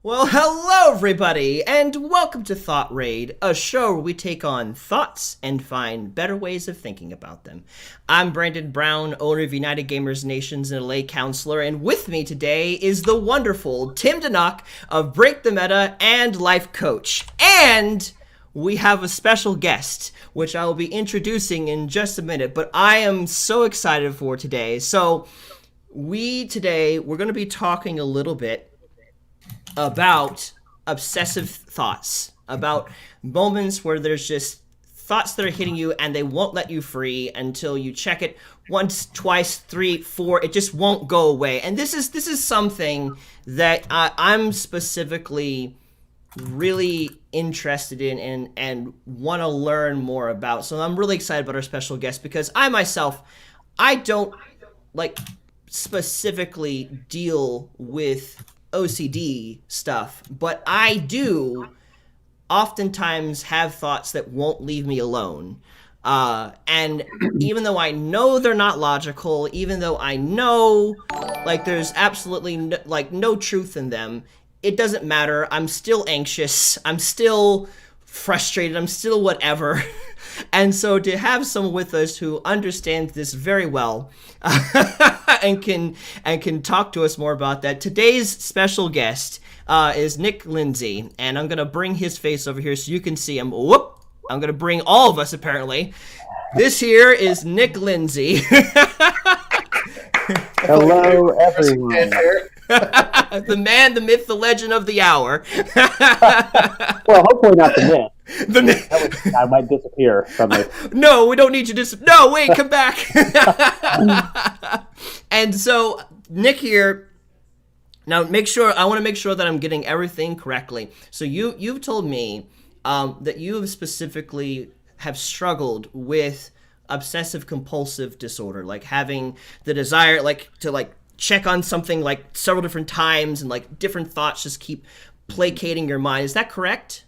Well, hello, everybody, and welcome to Thought Raid, a show where we take on thoughts and find better ways of thinking about them. I'm Brandon Brown, owner of United Gamers Nations and LA counselor, and with me today is the wonderful Tim Denock of Break the Meta and Life Coach. And we have a special guest, which I will be introducing in just a minute, but I am so excited for today. So, we're going to be talking a little bit about obsessive thoughts, about moments where there's just thoughts that are hitting you and they won't let you free until you check it once, twice, three, four. It just won't go away. And this is something that I'm specifically really interested in and want to learn more about. So I'm really excited about our special guest because I don't like specifically deal with OCD stuff, but I do oftentimes have thoughts that won't leave me alone. And even though I know they're not logical, even though I know like there's absolutely no truth in them, it doesn't matter. I'm still anxious. I'm still frustrated. I'm still whatever. And so to have someone with us who understands this very well and can talk to us more about that. Today's special guest is Nick Lindsay, and I'm gonna bring his face over here so you can see him. Whoop! I'm gonna bring all of us apparently. This here is Nick Lindsay. Hello, everyone. The man, the myth, the legend of the hour. Well, hopefully not the myth. The myth. I might disappear from this. No, we don't need you to. No, wait, come back. And so, Nick here. Now, I want to make sure that I'm getting everything correctly. So you've told me that you specifically have struggled with obsessive compulsive disorder, like having the desire to check on something like several different times and like different thoughts just keep placating your mind. Is that correct?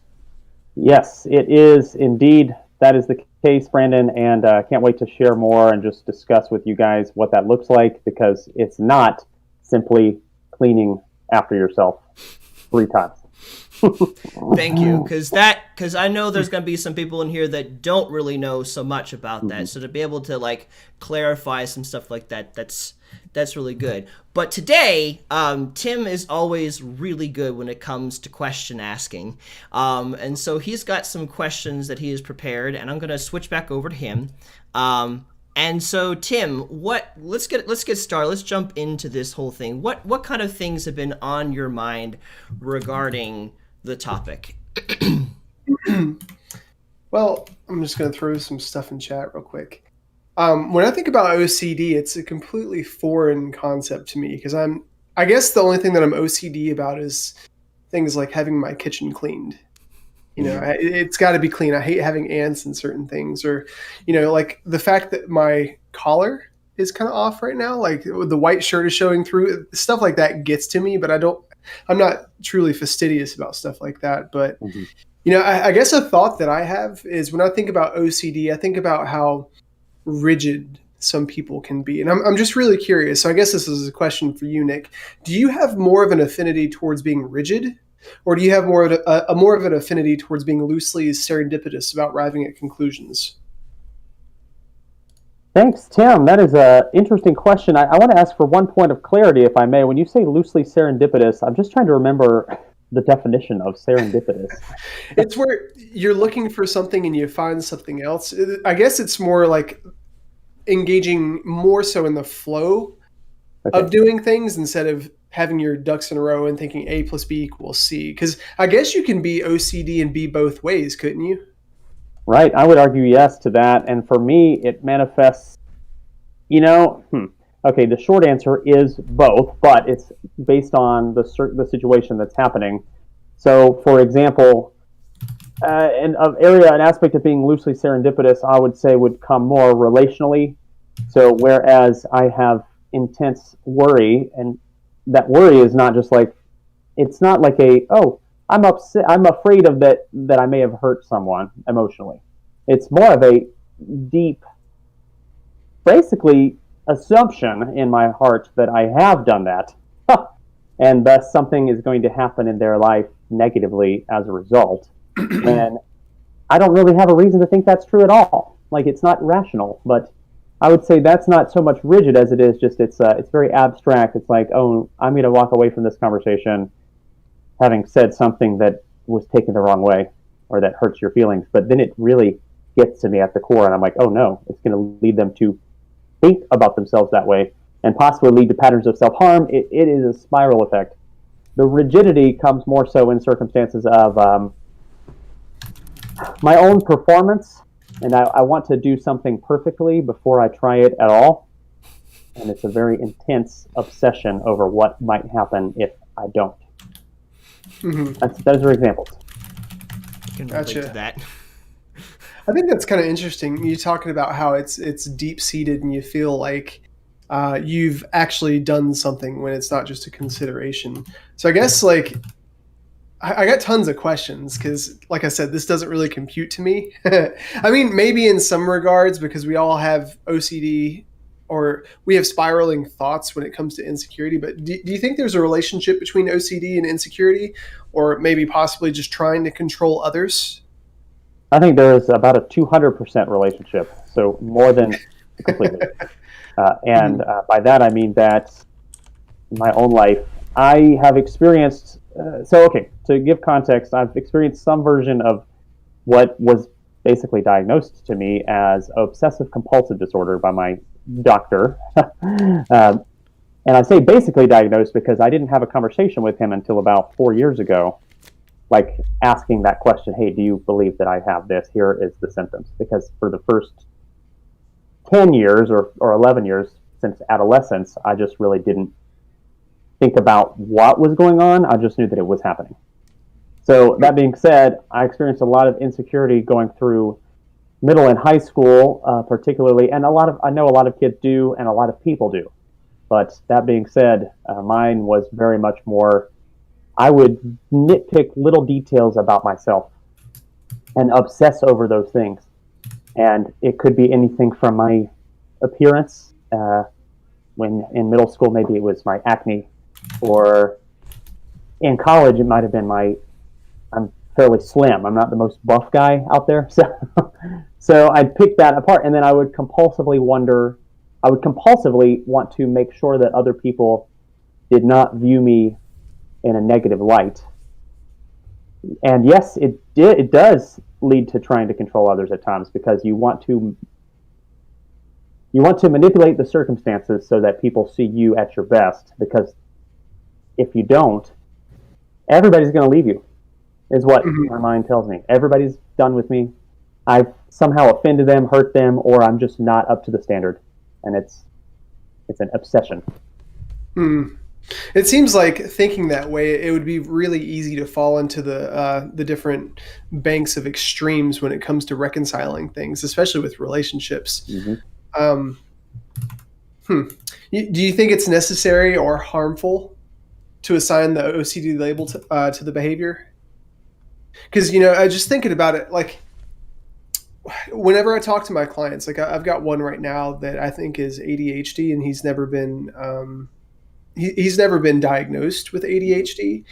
Yes, it is indeed. That is the case, Brandon, and can't wait to share more and just discuss with you guys what that looks like, because it's not simply cleaning after yourself 3 times. Thank you, because I know there's going to be some people in here that don't really know so much about that. So to be able to like clarify some stuff like that, that's really good. But today, Tim is always really good when it comes to question asking, and so he's got some questions that he has prepared, and I'm going to switch back over to him. And so, Tim, let's get started. Let's jump into this whole thing. What kind of things have been on your mind regarding the topic? Well, I'm just going to throw some stuff in chat real quick. When I think about OCD, it's a completely foreign concept to me because I guess the only thing that I'm OCD about is things like having my kitchen cleaned. You know, it's got to be clean. I hate having ants in certain things, or, like the fact that my collar is kind of off right now, like the white shirt is showing through. Stuff like that gets to me, but I'm not truly fastidious about stuff like that. But, I guess a thought that I have is when I think about OCD, I think about how rigid some people can be. And I'm just really curious. So I guess this is a question for you, Nick. Do you have more of an affinity towards being rigid? Or do you have more of an affinity towards being loosely serendipitous about arriving at conclusions? Thanks, Tim. That is an interesting question. I want to ask for one point of clarity, if I may. When you say loosely serendipitous, I'm just trying to remember the definition of serendipitous. It's where you're looking for something and you find something else. I guess it's more like engaging more so in the flow of doing things instead of having your ducks in a row and thinking A plus B equals C. Because I guess you can be OCD and be both ways, couldn't you? Right. I would argue yes to that. And for me, it manifests, okay, the short answer is both, but it's based on the situation that's happening. So, for example, an aspect of being loosely serendipitous, I would say, would come more relationally. So, whereas I have intense worry, and that worry is not just like, it's not like I'm upset, I'm afraid of that I may have hurt someone emotionally. It's more of a deep, basically, assumption in my heart that I have done that. and thus something is going to happen in their life negatively as a result. And I don't really have a reason to think that's true at all. Like, it's not rational, but I would say that's not so much rigid as it is just it's very abstract. It's like, oh, I'm going to walk away from this conversation having said something that was taken the wrong way or that hurts your feelings. But then it really gets to me at the core, and I'm like, oh no, it's going to lead them to think about themselves that way and possibly lead to patterns of self-harm. It is a spiral effect. The rigidity comes more so in circumstances of my own performance, and I want to do something perfectly before I try it at all. And it's a very intense obsession over what might happen if I don't. Those are examples. I can relate to that. I think that's kind of interesting. You talking about how it's deep seated, and you feel like you've actually done something when it's not just a consideration. So I guess like I got tons of questions because, like I said, this doesn't really compute to me. I mean, maybe in some regards because we all have OCD or we have spiraling thoughts when it comes to insecurity. But do you think there's a relationship between OCD and insecurity, or maybe possibly just trying to control others? I think there is about a 200% relationship, so more than completely. And by that I mean that in my own life, I have experienced. To give context, I've experienced some version of what was basically diagnosed to me as obsessive-compulsive disorder by my doctor. And I say basically diagnosed because I didn't have a conversation with him until about 4 years ago, like asking that question, hey, do you believe that I have this? Here is the symptoms. Because for the first 10 years or 11 years since adolescence, I just really didn't think about what was going on. I just knew that it was happening. So that being said, I experienced a lot of insecurity going through middle and high school, particularly, and I know a lot of kids do, and a lot of people do. But that being said, mine was very much more. I would nitpick little details about myself and obsess over those things, and it could be anything from my appearance. When in middle school, maybe it was my acne, or in college, it might have been I'm fairly slim. I'm not the most buff guy out there. So I'd pick that apart, and then I would compulsively want to make sure that other people did not view me in a negative light. And yes, it does lead to trying to control others at times, because you want to manipulate the circumstances so that people see you at your best, because if you don't, everybody's going to leave you, is what my mind tells me. Everybody's done with me. I've somehow offended them, hurt them, or I'm just not up to the standard. And it's an obsession. It seems like thinking that way, it would be really easy to fall into the different banks of extremes when it comes to reconciling things, especially with relationships. Do you think it's necessary or harmful to assign the OCD label to the behavior? Because, I just thinking about it, like, whenever I talk to my clients, like I've got one right now that I think is ADHD, and he's never been diagnosed with ADHD.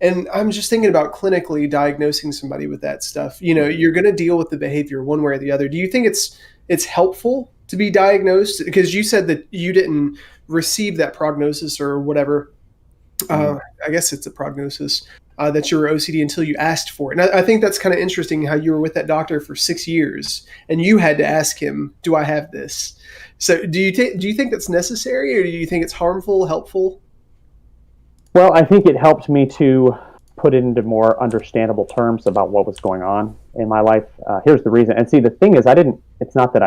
And I'm just thinking about clinically diagnosing somebody with that stuff. You're going to deal with the behavior one way or the other. Do you think it's helpful to be diagnosed? Because you said that you didn't receive that prognosis or whatever. I guess it's a prognosis that you were OCD until you asked for it. And I think that's kind of interesting how you were with that doctor for 6 years and you had to ask him, do I have this? So do you think that's necessary, or do you think it's harmful, helpful? Well, I think it helped me to put it into more understandable terms about what was going on in my life. Here's the reason. And see, the thing is, it's not that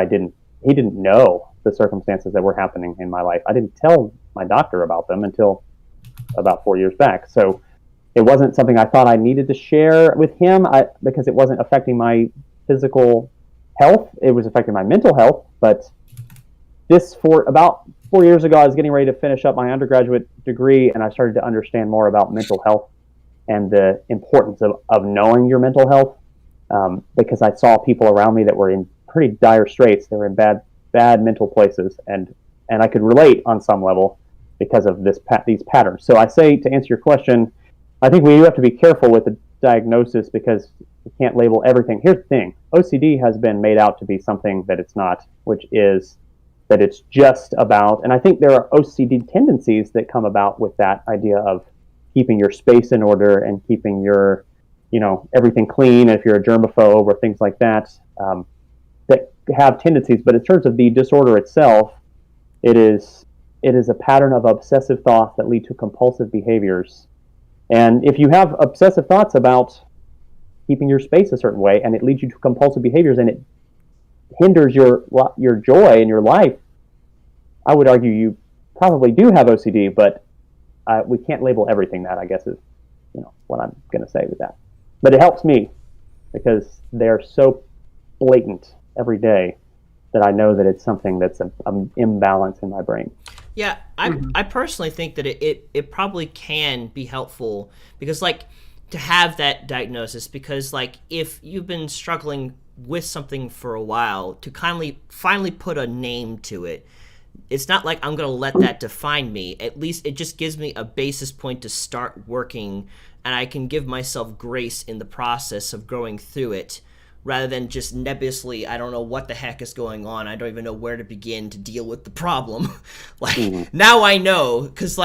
he didn't know the circumstances that were happening in my life. I didn't tell my doctor about them until about 4 years back. So it wasn't something I thought I needed to share with him because it wasn't affecting my physical health. It was affecting my mental health. But for about 4 years ago, I was getting ready to finish up my undergraduate degree, and I started to understand more about mental health and the importance of knowing your mental health, because I saw people around me that were in pretty dire straits. They were in bad mental places, and I could relate on some level. because of these patterns. So I say, to answer your question, I think we do have to be careful with the diagnosis because we can't label everything. Here's the thing: OCD has been made out to be something that it's not, which is that it's just about, and I think there are OCD tendencies that come about with that idea of keeping your space in order and keeping your, everything clean. If you're a germaphobe or things like that, that have tendencies. But in terms of the disorder itself, it is a pattern of obsessive thoughts that lead to compulsive behaviors. And if you have obsessive thoughts about keeping your space a certain way, and it leads you to compulsive behaviors, and it hinders your joy in your life, I would argue you probably do have OCD, but we can't label everything that, I guess, is what I'm going to say with that. But it helps me because they're so blatant every day that I know that it's something that's an imbalance in my brain. Yeah, I personally think that it probably can be helpful because, like, to have that diagnosis, because, like, if you've been struggling with something for a while, to finally put a name to it, it's not like I'm going to let that define me. At least it just gives me a basis point to start working, and I can give myself grace in the process of going through it, rather than just nebulously, I don't know what the heck is going on. I don't even know where to begin to deal with the problem. Now I know, because,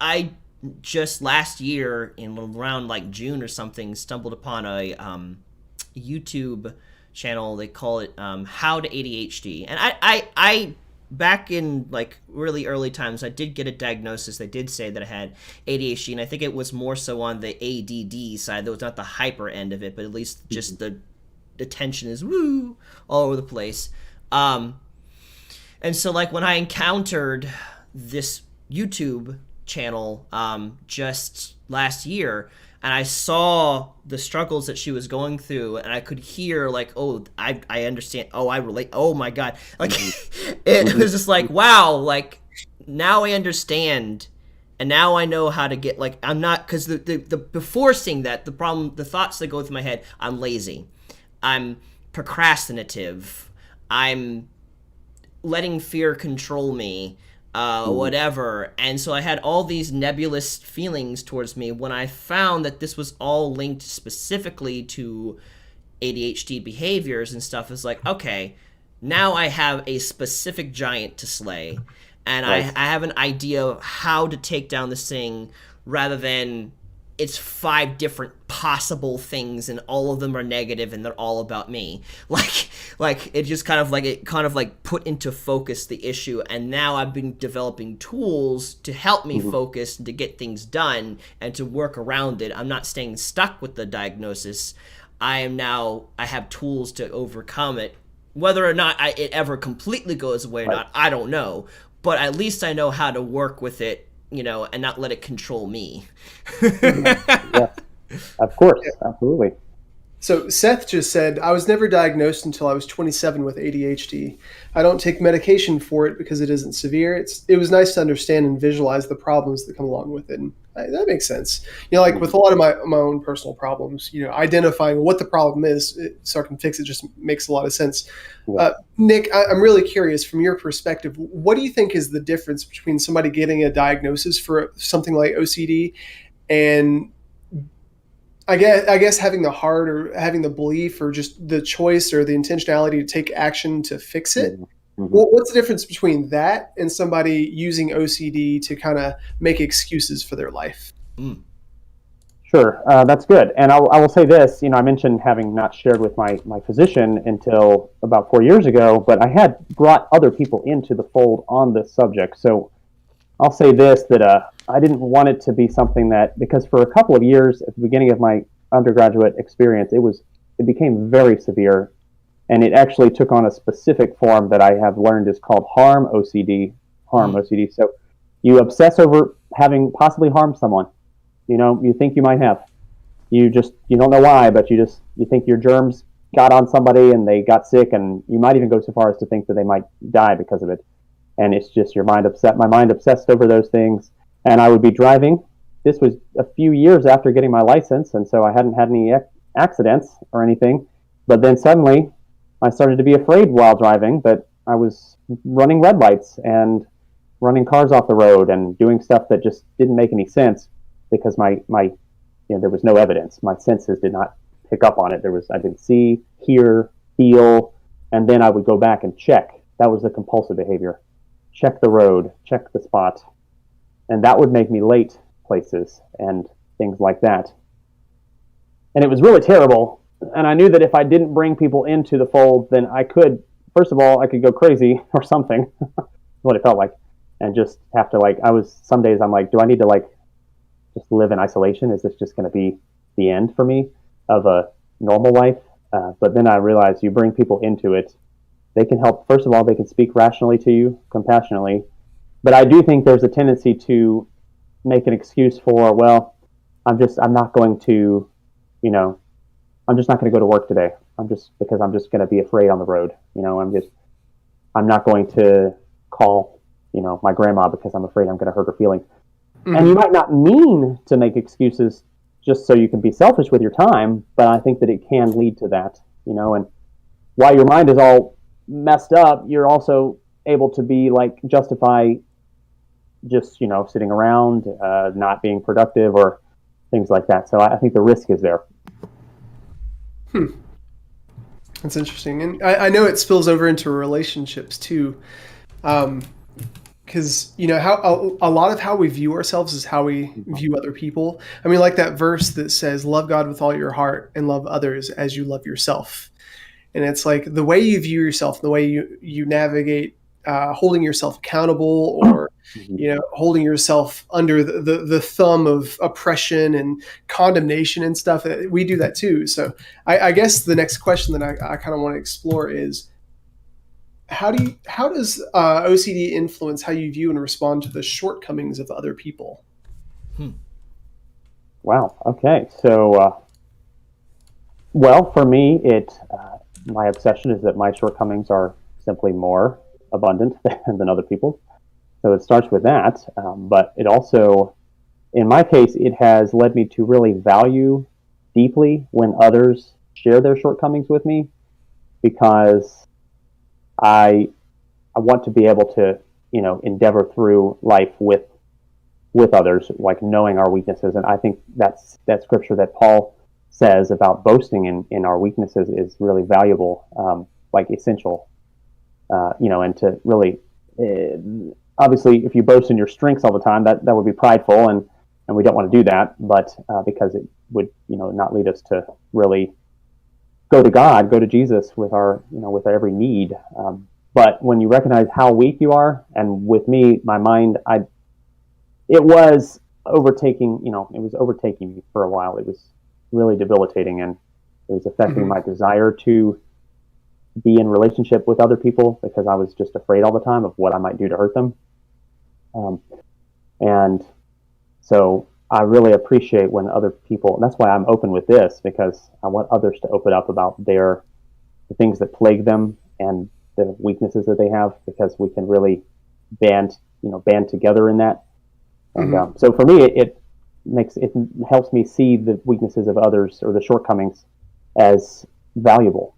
I just last year, in around, June or something, stumbled upon a YouTube channel. They call it How to ADHD. And I back in, really early times, I did get a diagnosis. They did say that I had ADHD, and I think it was more so on the ADD side. That was not the hyper end of it, but at least just the attention is all over the place. And so, when I encountered this YouTube channel just last year, and I saw the struggles that she was going through, and I could hear, I understand, I relate, oh my God. It was just wow, now I understand, and now I know how to get, I'm not, because the before seeing that, the problem, the thoughts that go through my head, I'm lazy, I'm procrastinative, I'm letting fear control me, whatever. And so I had all these nebulous feelings towards me when I found that this was all linked specifically to ADHD behaviors and stuff. It's okay, now I have a specific giant to slay, and I have an idea of how to take down this thing, rather than it's 5 different possible things and all of them are negative and they're all about me. It just kind of put into focus the issue, and now I've been developing tools to help me focus and to get things done and to work around it. I'm not staying stuck with the diagnosis. I have tools to overcome it. Whether or not it ever completely goes away or not, I don't know. But at least I know how to work with it, and not let it control me. Yeah, of course, absolutely. So Seth just said, I was never diagnosed until I was 27 with ADHD. I don't take medication for it because it isn't severe. It was nice to understand and visualize the problems that come along with it. And that makes sense. With a lot of my own personal problems, identifying what the problem is so I can fix it just makes a lot of sense. Nick, I'm really curious, from your perspective, what do you think is the difference between somebody getting a diagnosis for something like OCD and I guess having the heart or having the belief or just the choice or the intentionality to take action to fix it? What's the difference between that and somebody using OCD to kind of make excuses for their life? Sure, that's good. And I will say this, I mentioned having not shared with my physician until about 4 years ago, but I had brought other people into the fold on this subject. So I'll say this, that I didn't want it to be something that, because for a couple of years at the beginning of my undergraduate experience, it became very severe, and it actually took on a specific form that I have learned is called harm OCD. So you obsess over having possibly harmed someone. You think you might have. You don't know why, but you think your germs got on somebody and they got sick, and you might even go so far as to think that they might die because of it. And it's just your mind upset. My mind obsessed over those things, and I would be driving. This was a few years after getting my license, and so I hadn't had any accidents or anything. But then suddenly, I started to be afraid while driving that I was running red lights, and running cars off the road and doing stuff that just didn't make any sense because there was no evidence. My senses did not pick up on it. I didn't see, hear, feel, and then I would go back and check. That was the compulsive behavior. Check the road, check the spot. And that would make me late places and things like that. And it was really terrible. And I knew that if I didn't bring people into the fold, then I could, first of all, I could go crazy or something. That's what it felt like. And just have to some days I'm like, do I need to just live in isolation? Is this just going to be the end for me of a normal life? But then I realized you bring people into it. They can help. First of all, they can speak rationally to you, compassionately. But I do think there's a tendency to make an excuse for, well, I'm not going to, I'm just not going to go to work today. Because I'm just going to be afraid on the road. I'm not going to call, my grandma because I'm afraid I'm going to hurt her feelings. Mm-hmm. And you might not mean to make excuses just so you can be selfish with your time, but I think that it can lead to that, and while your mind is all messed up, you're also able to be justify just, sitting around, not being productive or things like that. So I think the risk is there. That's interesting. And I know it spills over into relationships too. Because how a lot of how we view ourselves is how we view other people. I mean, like that verse that says, love God with all your heart and love others as you love yourself. And it's like the way you view yourself, the way you navigate holding yourself accountable or, holding yourself under the thumb of oppression and condemnation and stuff. We do that too. So I guess the next question that I kind of want to explore is, how does OCD influence how you view and respond to the shortcomings of other people? Wow. Okay. So, well, for me, my obsession is that my shortcomings are simply more abundant than other people's. So it starts with that. But it also, in my case, it has led me to really value deeply when others share their shortcomings with me, because I want to be able to, endeavor through life with others, knowing our weaknesses. And I think that scripture that Paul says about boasting in our weaknesses is really valuable, essential, and to really, obviously, if you boast in your strengths all the time, that would be prideful, and we don't want to do that, but because it would, not lead us to really go to Jesus with with our every need. But when you recognize how weak you are, and with me, my mind, it was overtaking me for a while. It was really debilitating, and it was affecting my desire to be in relationship with other people because I was just afraid all the time of what I might do to hurt them. And so I really appreciate when other people, and that's why I'm open with this, because I want others to open up about the things that plague them and the weaknesses that they have, because we can really band together in that. And so for me, it helps me see the weaknesses of others or the shortcomings as valuable,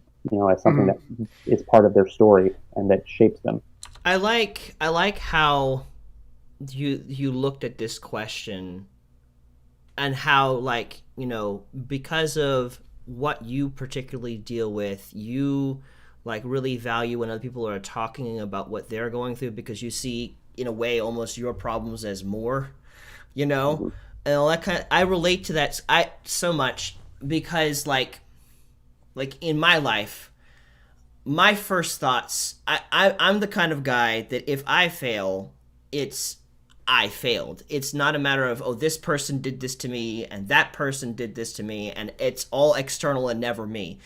as something that is part of their story and that shapes them. I like how you looked at this question, and how, because of what you particularly deal with, you really value when other people are talking about what they're going through, because you see, in a way, almost your problems as more, and all that I relate to that so much, because in my life, my first thoughts, I'm the kind of guy that if I fail, I failed. It's not a matter of, oh, this person did this to me and that person did this to me, and it's all external and never me.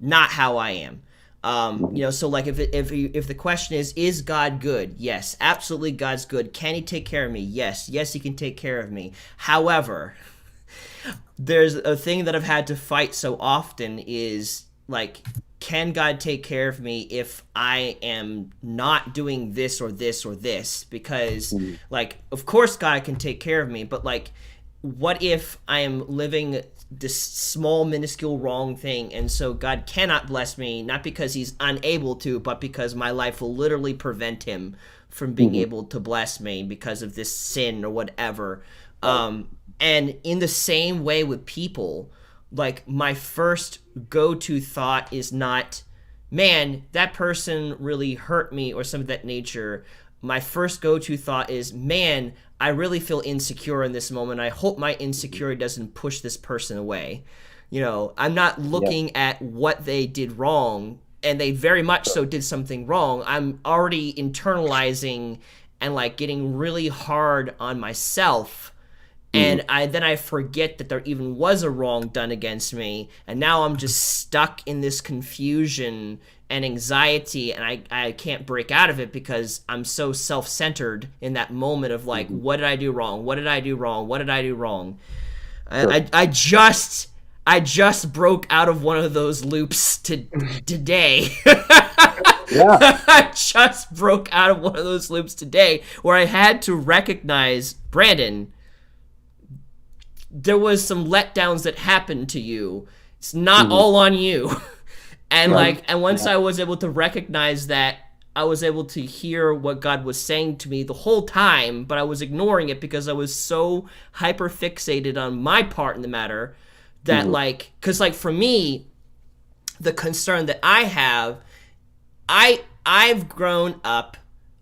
Not how I am. So if the question is God good? Yes, absolutely, God's good. Can he take care of me? Yes, he can take care of me. However, there's a thing that I've had to fight so often is can God take care of me if I am not doing this or this or this? Because of course God can take care of me, but what if I am living this small, minuscule wrong thing, and so God cannot bless me, not because he's unable to, but because my life will literally prevent him from being able to bless me because of this sin or whatever. And in the same way with people, like, my first go-to thought is not, man, that person really hurt me or something of that nature. My first go-to thought is, man, I really feel insecure in this moment. I hope my insecurity doesn't push this person away. You know, I'm not looking at what they did wrong, and they very much so did something wrong. I'm already internalizing and like getting really hard on myself. And I forget that there even was a wrong done against me, and now I'm just stuck in this confusion and anxiety, and I can't break out of it because I'm so self-centered in that moment of like, what did I do wrong? What did I do wrong? What did I do wrong? Sure. I just broke out of one of those loops today. I just broke out of one of those loops today where I had to recognize, Brandon, there was some letdowns that happened to you. It's not all on you. And and once I was able to recognize that, I was able to hear what God was saying to me the whole time, but I was ignoring it because I was so hyper fixated on my part in the matter that cause for me, the concern that I have, I've grown up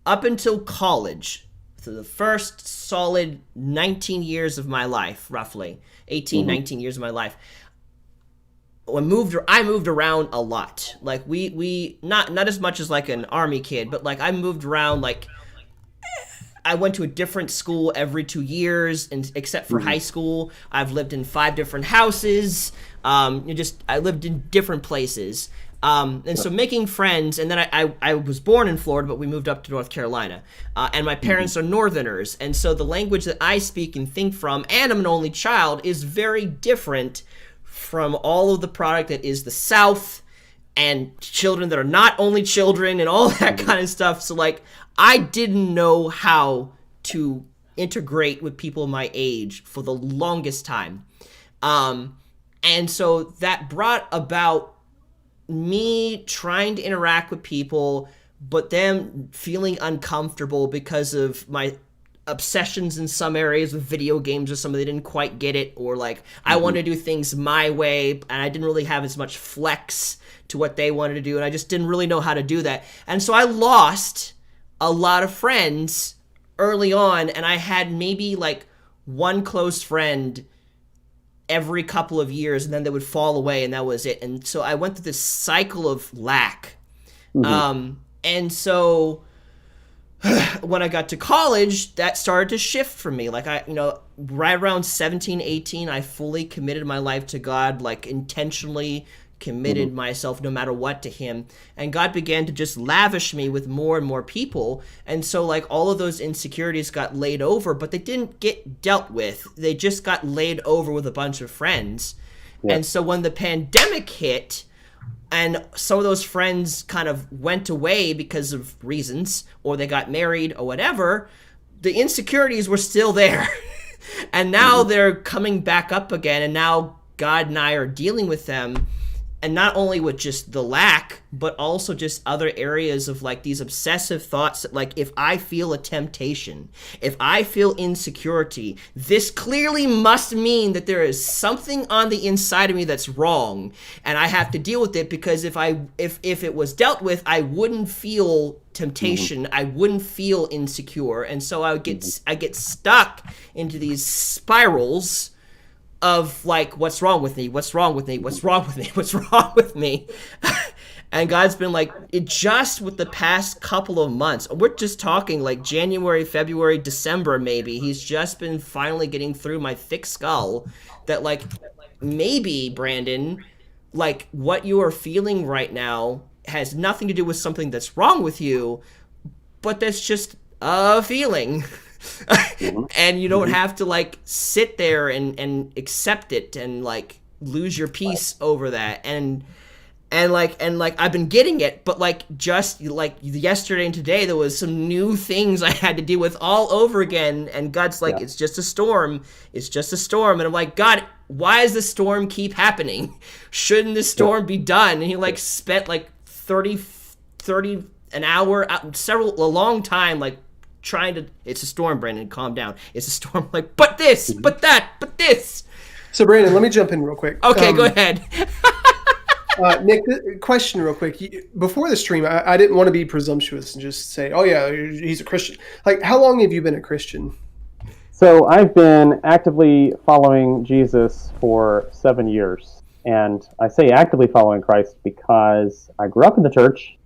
until college. So the first solid 19 years of my life, roughly 18, 19 years of my life, I moved around a lot. Like we not as much as like an army kid, but like I moved around. Like I went to a different school every 2 years, and except for high school, I've lived in 5 different houses. I lived in different places. And so making friends, and then I was born in Florida, but we moved up to North Carolina. And my parents are Northerners, and so the language that I speak and think from, and I'm an only child, is very different from all of the product that is the South, and children that are not only children, and all that kind of stuff. So like, I didn't know how to integrate with people my age for the longest time. And so that brought about me trying to interact with people, but them feeling uncomfortable because of my obsessions in some areas with video games, or somebody didn't quite get it, or like I wanted to do things my way, and I didn't really have as much flex to what they wanted to do, and I just didn't really know how to do that. And so I lost a lot of friends early on, and I had maybe like one close friend every couple of years, and then they would fall away, and that was it. And so I went through this cycle of lack. And so when I got to college, that started to shift for me. Like right around 17, 18, I fully committed my life to God, like intentionally committed myself no matter what to him, and God began to just lavish me with more and more people. And so like all of those insecurities got laid over, but they didn't get dealt with. They just got laid over with a bunch of friends. And so when the pandemic hit and some of those friends kind of went away because of reasons, or they got married or whatever, the insecurities were still there. And now they're coming back up again, and now God and I are dealing with them. And not only with just the lack, but also just other areas of like these obsessive thoughts that like, if I feel a temptation, if I feel insecurity, this clearly must mean that there is something on the inside of me that's wrong, and I have to deal with it, because if it was dealt with, I wouldn't feel temptation, I wouldn't feel insecure. And so I get stuck into these spirals of like, what's wrong with me? What's wrong with me? What's wrong with me? What's wrong with me? And God's been like, it just with the past couple of months, we're just talking like January, February, December, maybe. He's just been finally getting through my thick skull that like, maybe Brandon, like what you are feeling right now has nothing to do with something that's wrong with you, but that's just a feeling. And you don't have to like sit there and accept it and like lose your peace over that. And and I've been getting it, but like just like yesterday and today there was some new things I had to deal with all over again, and God's like, it's just a storm, and I'm like, God, why does the storm keep happening? Shouldn't this storm be done? And he like spent like 30 an hour, a long time, like trying to, it's a storm, Brandon, calm down, it's a storm, like, but this, but that, but this. So Brandon, let me jump in real quick. Okay, go ahead. Nick, question real quick. Before the stream, I didn't want to be presumptuous and just say, oh yeah, he's a Christian. Like, how long have you been a Christian? So I've been actively following Jesus for 7 years. And I say actively following Christ because I grew up in the church,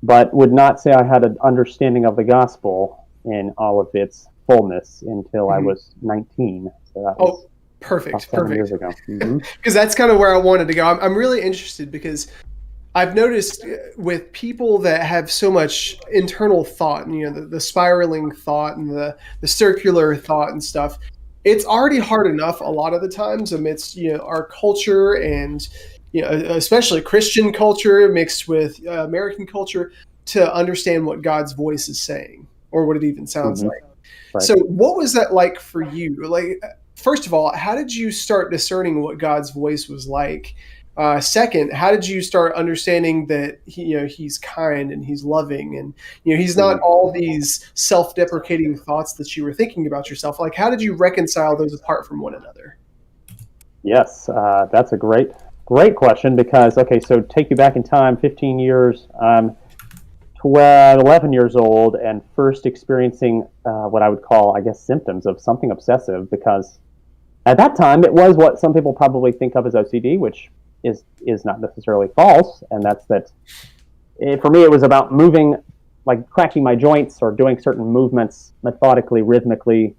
but would not say I had an understanding of the gospel in all of its fullness until I was 19. So that was perfect. 7 years ago. Because that's kind of where I wanted to go. I'm really interested because I've noticed with people that have so much internal thought, and, the spiraling thought and the circular thought and stuff, it's already hard enough a lot of the times amidst, our culture and, especially Christian culture mixed with American culture to understand what God's voice is saying or what it even sounds like. Right. So what was that like for you? Like, first of all, how did you start discerning what God's voice was like? Second, how did you start understanding that he's kind and he's loving and he's not all these self-deprecating thoughts that you were thinking about yourself? Like, how did you reconcile those apart from one another? Yes, that's a great question because, so take you back in time, 15 years, 11 years old and first experiencing what I would call, I guess, symptoms of something obsessive, because at that time it was what some people probably think of as OCD, which is not necessarily false, and that's that for me it was about moving, like cracking my joints or doing certain movements methodically, rhythmically,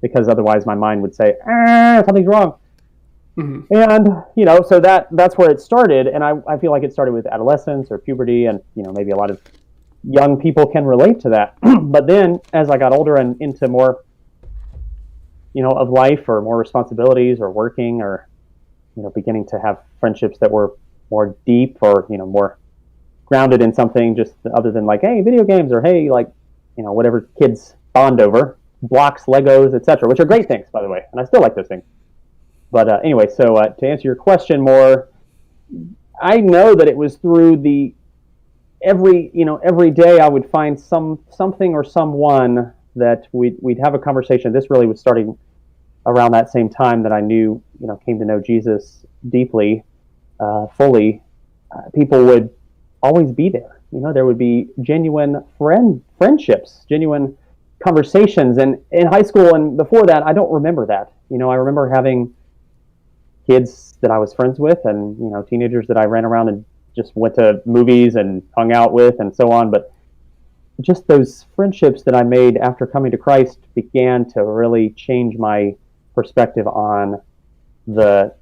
because otherwise my mind would say, something's wrong. And so that's where it started, and I feel like it started with adolescence or puberty, and maybe a lot of young people can relate to that. But then as I got older and into more of life or more responsibilities or working or beginning to have friendships that were more deep or more grounded in something just other than like, hey, video games, or hey, like whatever kids bond over, blocks, Legos, etc., which are great things, by the way, and I still like those things. But anyway, so to answer your question more, I know that it was through every day I would find something or someone that we'd have a conversation. This really was starting around that same time that I knew, came to know Jesus deeply, fully. People would always be there. There would be genuine friendships, genuine conversations. And in high school and before that, I don't remember that. I remember having kids that I was friends with and, teenagers that I ran around and just went to movies and hung out with and so on. But just those friendships that I made after coming to Christ began to really change my perspective on the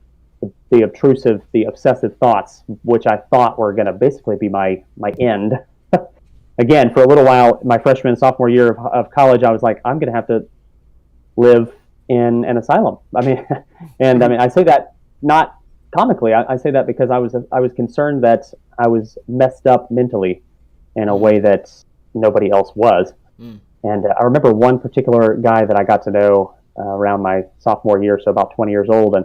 obtrusive, the obsessive thoughts, which I thought were going to basically be my end. Again, for a little while, my freshman and sophomore year of college, I was like, I'm going to have to live in an asylum. I say that not comically. I say that because I was concerned that I was messed up mentally in a way that nobody else was. And I remember one particular guy that I got to know around my sophomore year, so about 20 years old, and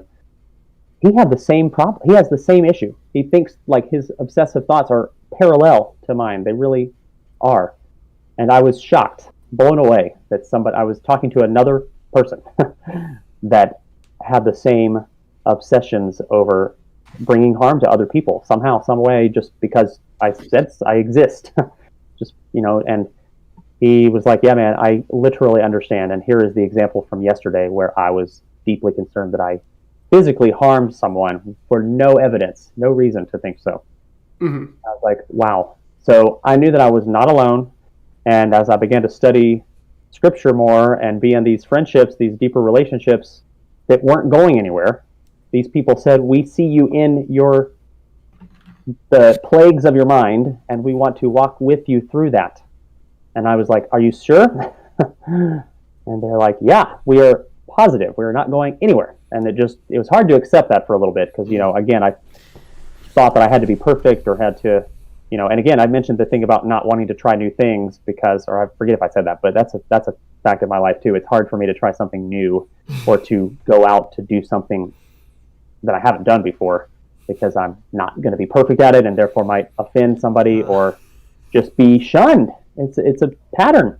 he had the same problem. He has the same issue. He thinks like his obsessive thoughts are parallel to mine. They really are. And I was shocked, blown away that I was talking to another person that had the same obsessions over bringing harm to other people somehow, some way, just because I sense I exist. And he was like, yeah, man, I literally understand. And here is the example from yesterday where I was deeply concerned that I physically harmed someone for no evidence, no reason to think so. I was like, wow. So I knew that I was not alone. And as I began to study scripture more and be in these friendships, these deeper relationships that weren't going anywhere, these people said, we see you in the plagues of your mind, and we want to walk with you through that. And I was like, are you sure? And they're like, yeah, we are positive. We're not going anywhere. And it was hard to accept that for a little bit because, again, thought that I had to be perfect or had to, and again, I mentioned the thing about not wanting to try new things because, or I forget if I said that, but that's a fact of my life too. It's hard for me to try something new or to go out to do something that I haven't done before because I'm not going to be perfect at it and therefore might offend somebody or just be shunned. It's a pattern.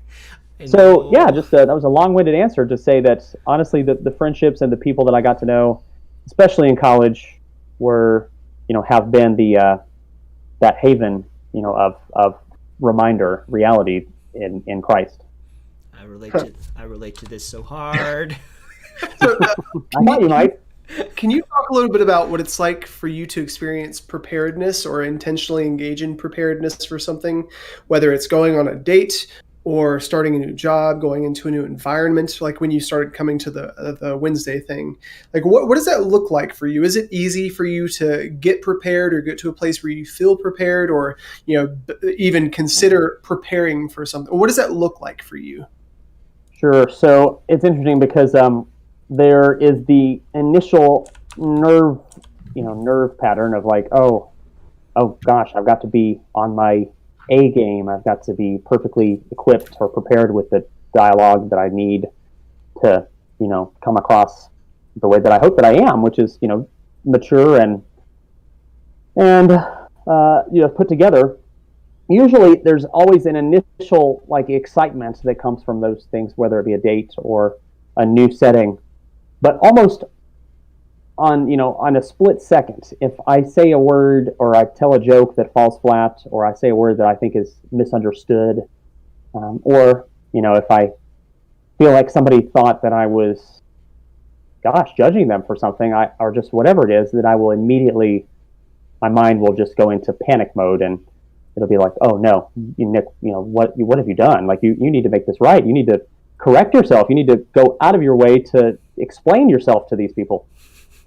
So yeah, just that was a long-winded answer to say that honestly, the friendships and the people that I got to know, especially in college, were, have been that haven, of reminder, reality in Christ. I relate to this so hard. So, I thought you might. Can you talk a little bit about what it's like for you to experience preparedness or intentionally engage in preparedness for something, whether it's going on a date or starting a new job, going into a new environment, like when you started coming to the Wednesday thing? Like, what does that look like for you? Is it easy for you to get prepared or get to a place where you feel prepared or, even consider preparing for something? What does that look like for you? Sure. So it's interesting because there is the initial nerve pattern of like, oh gosh, I've got to be on my A game. I've got to be perfectly equipped or prepared with the dialogue that I need to, come across the way that I hope that I am, which is, mature and put together. Usually there's always an initial like excitement that comes from those things, whether it be a date or a new setting, but almost on a split second, if I say a word or I tell a joke that falls flat or I say a word that I think is misunderstood, or, if I feel like somebody thought that I was, judging them for something, or just whatever it is, that I will immediately, my mind will just go into panic mode and it'll be like, oh no, Nick, what have you done? Like you need to make this right. You need to correct yourself. You need to go out of your way to explain yourself to these people.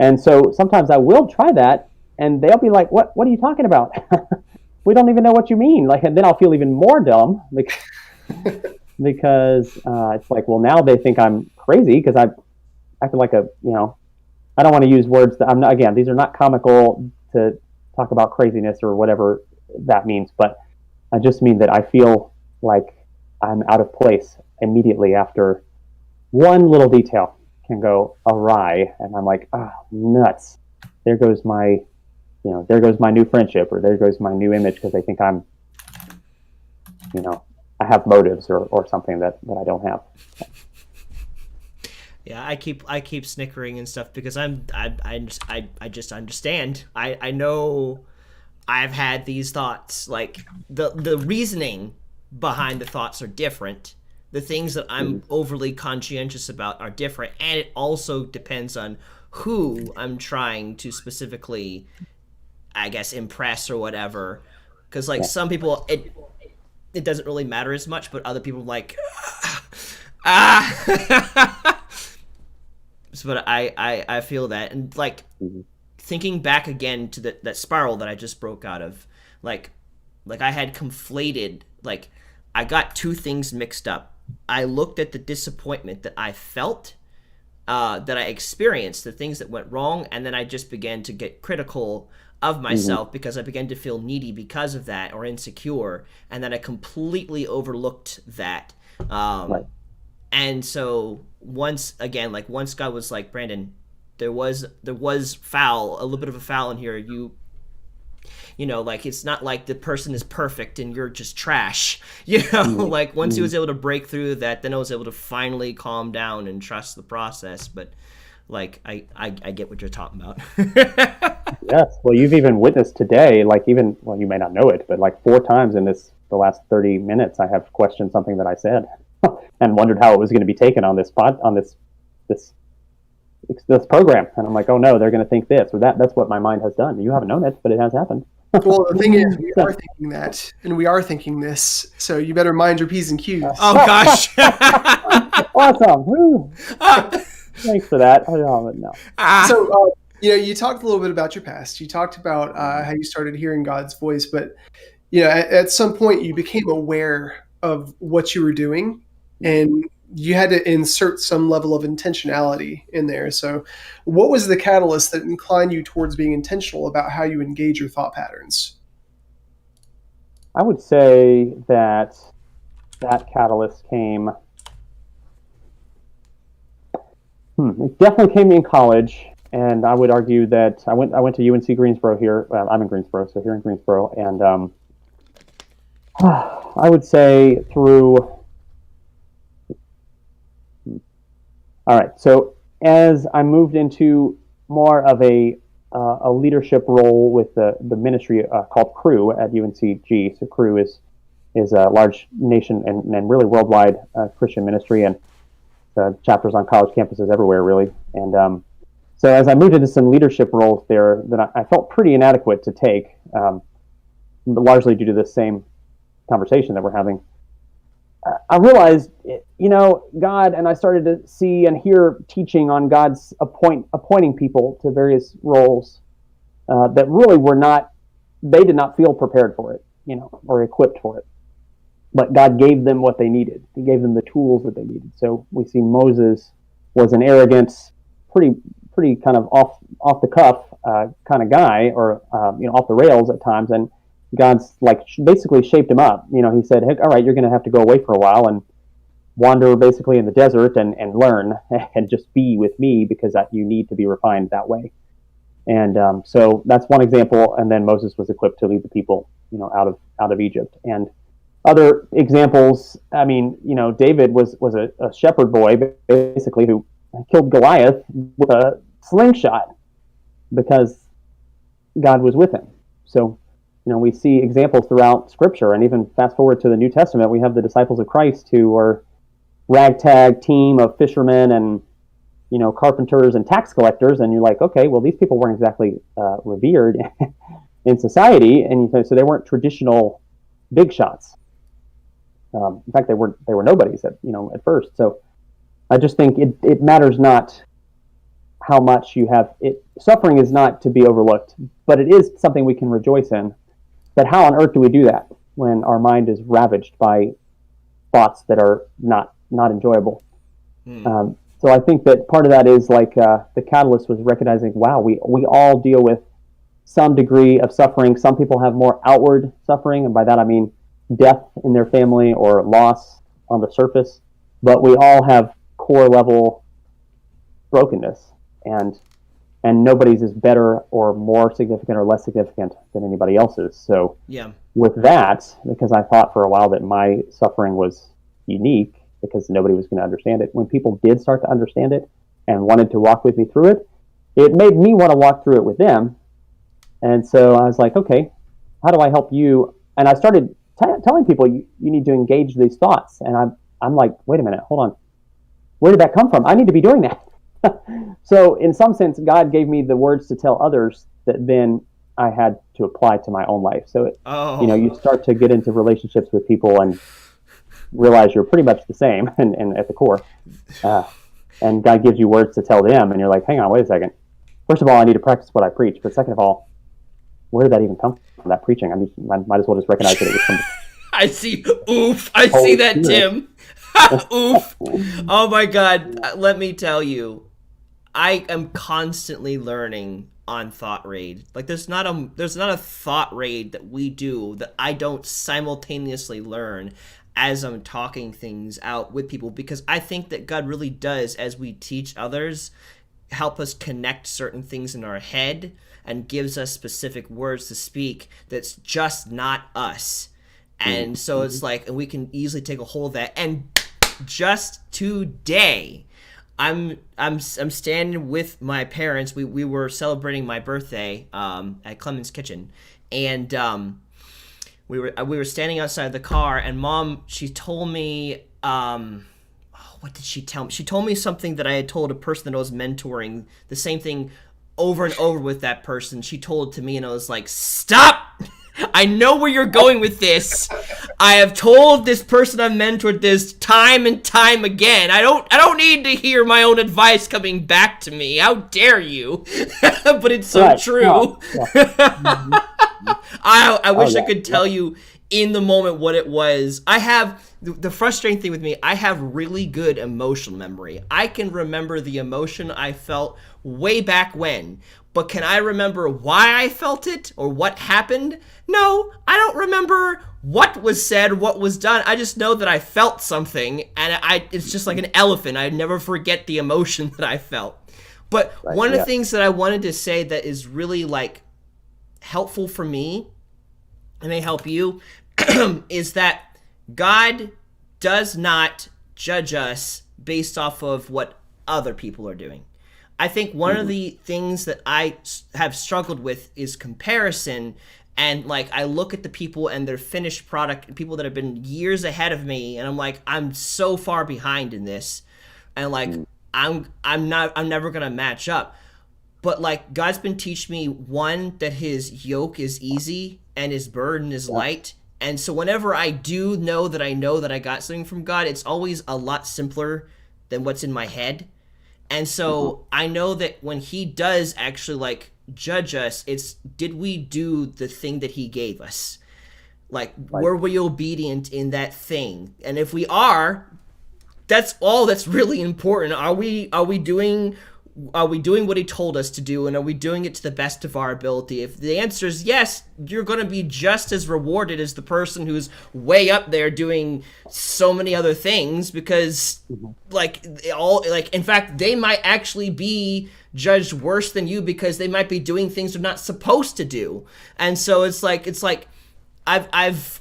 And so sometimes I will try that and they'll be like, what are you talking about? We don't even know what you mean. Like, and then I'll feel even more dumb because it's like, well, now they think I'm crazy because I feel like I don't want to use words that I'm not, again, these are not comical to talk about craziness or whatever that means, but I just mean that I feel like I'm out of place immediately after one little detail can go awry, and I'm like, nuts. There goes my new friendship, or there goes my new image, because they think I'm, I have motives or something that I don't have. Yeah, I keep snickering and stuff because I just understand. I know I've had these thoughts, like the reasoning behind the thoughts are different. The things that I'm overly conscientious about are different, and it also depends on who I'm trying to specifically, I guess, impress or whatever. Because some people, it doesn't really matter as much, but other people like, But I feel that, and thinking back again to that spiral that I just broke out of, like I had conflated, I got two things mixed up. I looked at the disappointment that I felt, that I experienced, the things that went wrong, and then I just began to get critical of myself because I began to feel needy because of that, or insecure, and then I completely overlooked that. Right. And so once God was like, Brandon, there was foul, a little bit of a foul in here. It's not like the person is perfect and you're just trash. Once he was able to break through that, then I was able to finally calm down and trust the process. But I get what you're talking about. Yes. Well, you've even witnessed today, you may not know it, but 4 times in the last 30 minutes, I have questioned something that I said and wondered how it was going to be taken on this program. And I'm like, oh no, they're going to think this or that. That's what my mind has done. You haven't known it, but it has happened. Well, the thing is, we are thinking that, and we are thinking this, so you better mind your P's and Q's. Oh, gosh. Awesome. Woo. Thanks for that. No. So, you talked a little bit about your past. You talked about how you started hearing God's voice, but, at some point you became aware of what you were doing, and you had to insert some level of intentionality in there. So what was the catalyst that inclined you towards being intentional about how you engage your thought patterns? I would say that catalyst came. It definitely came in college, and I would argue that I went to UNC Greensboro here. Well, I'm in Greensboro, so here in Greensboro, and I would say through. All right, so as I moved into more of a leadership role with the ministry called Crew at UNCG. So Crew is a large nation and really worldwide Christian ministry, and chapters on college campuses everywhere, really. And so as I moved into some leadership roles there, that I felt pretty inadequate to take, largely due to this same conversation that we're having. I realized, God, and I started to see and hear teaching on God's appointing people to various roles that really they did not feel prepared for it, or equipped for it. But God gave them what they needed. He gave them the tools that they needed. So we see Moses was an arrogant, pretty kind of off the cuff kind of guy, or off the rails at times, and God's basically shaped him up. He said, hey, all right, you're going to have to go away for a while and wander basically in the desert and learn and just be with me, because you need to be refined that way. And so that's one example. And then Moses was equipped to lead the people, out of Egypt. And other examples, David was a shepherd boy, basically, who killed Goliath with a slingshot because God was with him. So, we see examples throughout Scripture, and even fast forward to the New Testament, we have the disciples of Christ who are ragtag team of fishermen and carpenters and tax collectors, and you're like, okay, well, these people weren't exactly revered in society, and so they weren't traditional big shots. In fact, they were nobodies at first. So I just think it matters not how much you have. Suffering is not to be overlooked, but it is something we can rejoice in. But how on earth do we do that when our mind is ravaged by thoughts that are not enjoyable? So I think that part of that is the catalyst was recognizing, wow, we all deal with some degree of suffering. Some people have more outward suffering, and by that I mean death in their family or loss on the surface. But we all have core level brokenness, and nobody's is better or more significant or less significant than anybody else's. So with that, because I thought for a while that my suffering was unique because nobody was going to understand it, when people did start to understand it and wanted to walk with me through it, it made me want to walk through it with them. And so I was like, okay, how do I help you? And I started telling people, you need to engage these thoughts. And I'm like, wait a minute, hold on. Where did that come from? I need to be doing that. So in some sense, God gave me the words to tell others that then I had to apply to my own life. So, you start to get into relationships with people and realize you're pretty much the same and at the core. And God gives you words to tell them, and you're like, hang on, wait a second. First of all, I need to practice what I preach. But second of all, where did that even come from, that preaching? I might as well just recognize that it was from I see. Oof. I see that, Tim. Oof. Oh my God. Let me tell you, I am constantly learning on Thought Raid. There's not a Thought Raid that we do that I don't simultaneously learn as I'm talking things out with people, because I think that God really does, as we teach others, help us connect certain things in our head and gives us specific words to speak that's just not us. And so it's and we can easily take a hold of that. And just today, I'm standing with my parents. We were celebrating my birthday at Clement's Kitchen, and we were standing outside the car, and Mom, she told me what did she tell me? She told me something that I had told a person that I was mentoring, the same thing over and over with that person. She told it to me, and I was like, stop! I know where you're going with this. I have told this person I've mentored this time and time again. I don't need to hear my own advice coming back to me. How dare you? But it's so true. I wish I could tell you in the moment what it was. I have the frustrating thing with me, I have really good emotional memory. I can remember the emotion I felt way back when, but can I remember why I felt it or what happened? No, I don't remember what was said, what was done. I just know that I felt something, and it's just like an elephant. I never forget the emotion that I felt. But one of the things that I wanted to say that is really like helpful for me, and may help you, is that God does not judge us based off of what other people are doing. I think one of the things that I have struggled with is comparison. And like, I look at the people and their finished product, people that have been years ahead of me, and I'm like, I'm so far behind in this, and like, I'm never gonna match up. But like, God's been teaching me, one, that his yoke is easy and his burden is light. And so whenever I do know that I got something from God, it's always a lot simpler than what's in my head. And so I know that when he does actually like judge us, it's, did we do the thing that he gave us? Like, were we obedient in that thing? And if we are, that's all that's really important. Are we doing what he told us to do, and are we doing it to the best of our ability? If the answer is yes, you're going to be just as rewarded as the person who's way up there doing so many other things, because in fact, they might actually be judged worse than you because they might be doing things they're not supposed to do. And so it's like I've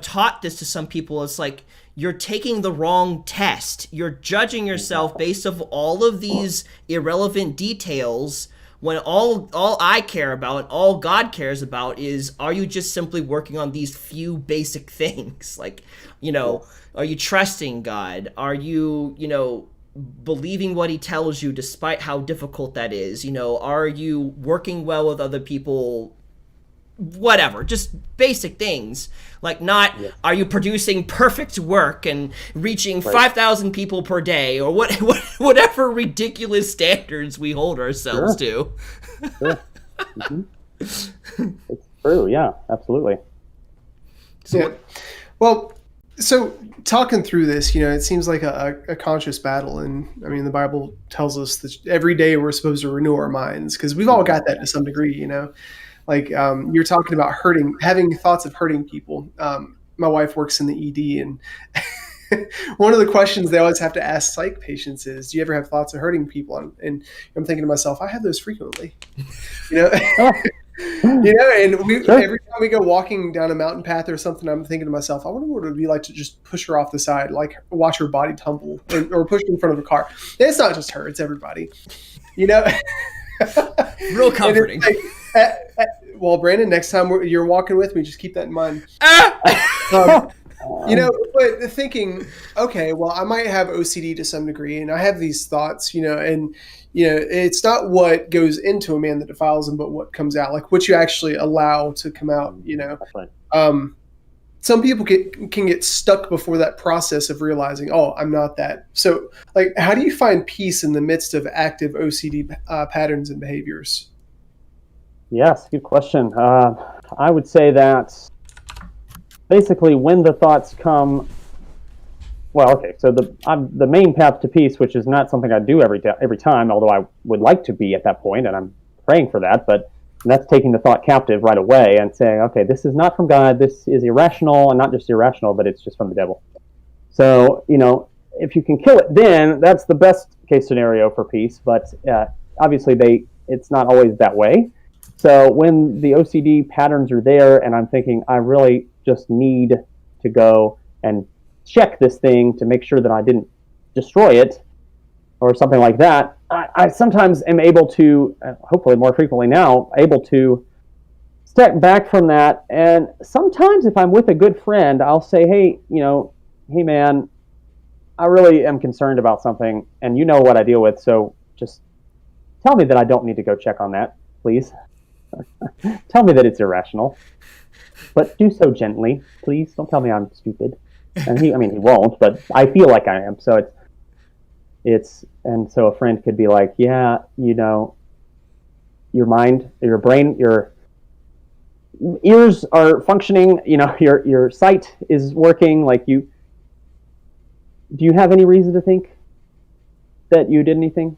taught this to some people. It's like, you're taking the wrong test. You're judging yourself based off all of these irrelevant details, when all I care about and all God cares about is, are you just simply working on these few basic things? Like, are you trusting God? Are you, believing what he tells you despite how difficult that is? Are you working well with other people? Whatever, just basic things. Like, not are you producing perfect work and reaching 5,000 people per day, or whatever ridiculous standards we hold ourselves to. Sure. It's true. Yeah, absolutely. Well, so talking through this, it seems like a conscious battle. And I mean, the Bible tells us that every day we're supposed to renew our minds, because we've all got that to some degree, Like, you're talking about having thoughts of hurting people. My wife works in the ED, and one of the questions they always have to ask psych patients is, do you ever have thoughts of hurting people? And I'm thinking to myself, I have those frequently, and every time we go walking down a mountain path or something, I'm thinking to myself, I wonder what it would be like to just push her off the side, like watch her body tumble, or push her in front of a car. And it's not just her, it's everybody, Real comforting. Well, Brandon, next time you're walking with me, just keep that in mind. But thinking, okay, well, I might have OCD to some degree, and I have these thoughts, and it's not what goes into a man that defiles him, but what comes out, like what you actually allow to come out. Some people can get stuck before that process of realizing, oh, I'm not that. So, like, how do you find peace in the midst of active OCD patterns and behaviors? Yes, good question. I would say that basically when the thoughts come, so the main path to peace, which is not something I do every time, although I would like to be at that point, and I'm praying for that, but that's taking the thought captive right away and saying, okay, this is not from God, this is irrational, and not just irrational, but it's just from the devil. So, if you can kill it then, that's the best case scenario for peace, but obviously it's not always that way. So when the OCD patterns are there and I'm thinking, I really just need to go and check this thing to make sure that I didn't destroy it or something like that, I sometimes am able to, hopefully more frequently now, able to step back from that. And sometimes if I'm with a good friend, I'll say, hey man, I really am concerned about something, and you know what I deal with, so just tell me that I don't need to go check on that, please. Tell me that it's irrational, but do so gently, please. Don't tell me I'm stupid. And he won't, but I feel like I am. So and so a friend could be like, yeah, your mind, your brain, ears are functioning, your sight is working, like do you have any reason to think that you did anything?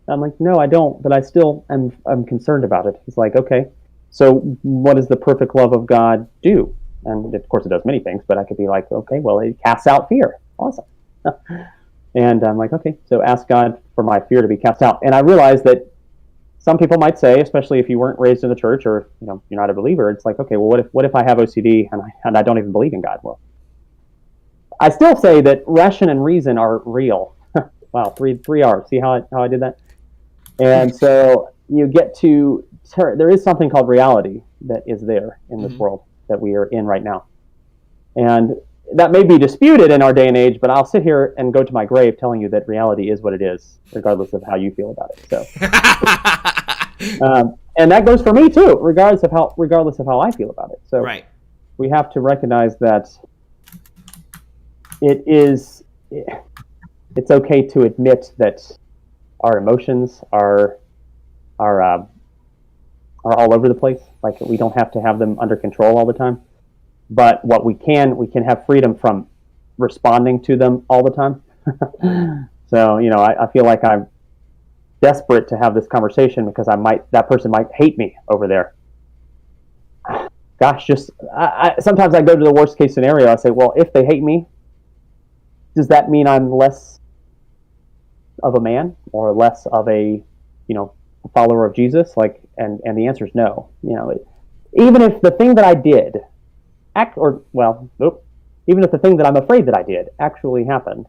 I'm like, no, I don't, but I still I'm concerned about it. He's like, okay, so what does the perfect love of God do? And of course it does many things, but I could be like, okay, well, it casts out fear. Awesome. And I'm like, okay, so ask God for my fear to be cast out. And I realized that some people might say, especially if you weren't raised in the church or you're not a believer, it's like, okay, well, what if I have OCD and I don't even believe in God? Well, I still say that ration and reason are real. Wow, three R's. See how I did that? And so you get to there is something called reality that is there in this world that we are in right now, and that may be disputed in our day and age, but I'll sit here and go to my grave telling you that reality is what it is, regardless of how you feel about it. So, and that goes for me too, regardless of how I feel about it. So, right. We have to recognize that it's okay to admit that our emotions are all over the place. Like, we don't have to have them under control all the time. But what we can have freedom from responding to them all the time. So, I feel like I'm desperate to have this conversation because that person might hate me over there. Gosh, sometimes I go to the worst case scenario. I say, well, if they hate me, does that mean I'm less of a man or less of a follower of Jesus? And the answer is no. Even if the thing that I did even if the thing that I'm afraid that I did actually happened,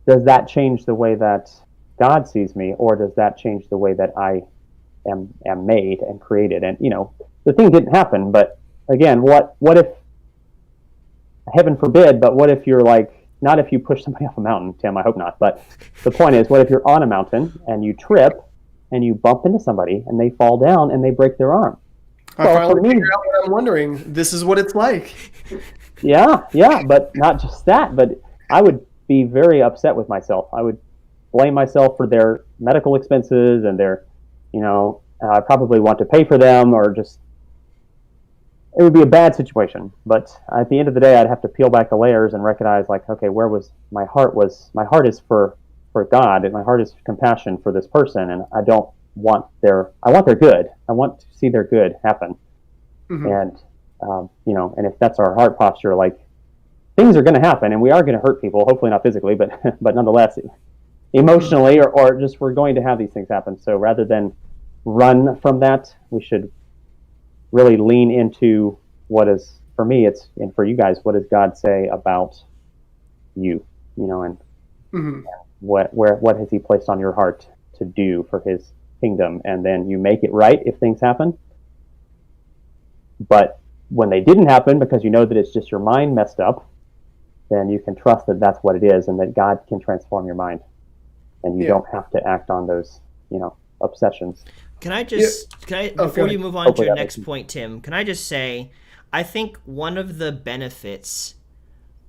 does that change the way that God sees me, or does that change the way that I am made and created? And the thing didn't happen, but again, what if, heaven forbid, but what if you're like, not if you push somebody off a mountain, Tim, I hope not, but the point is, what if you're on a mountain and you trip and you bump into somebody and they fall down and they break their arm? I finally figured out what I'm wondering. This is what it's like. Yeah, but not just that, but I would be very upset with myself. I would blame myself for their medical expenses and their, I probably want to pay for them, or just, it would be a bad situation. But at the end of the day, I'd have to peel back the layers and recognize, like, okay, where was my heart is for God, and my heart is compassion for this person, and I want their good. I want to see their good happen. Mm-hmm. And and if that's our heart posture, like, things are going to happen, and we are going to hurt people. Hopefully not physically, but nonetheless, emotionally, or just, we're going to have these things happen. So rather than run from that, we should really lean into what is, for me, and for you guys, what does God say about you? And what has He placed on your heart to do for His kingdom? And then you make it right if things happen. But when they didn't happen, because that it's just your mind messed up, then you can trust that that's what it is, and that God can transform your mind, and you don't have to act on those, obsessions. Before you move on to your next point, Tim, can I just say, I think one of the benefits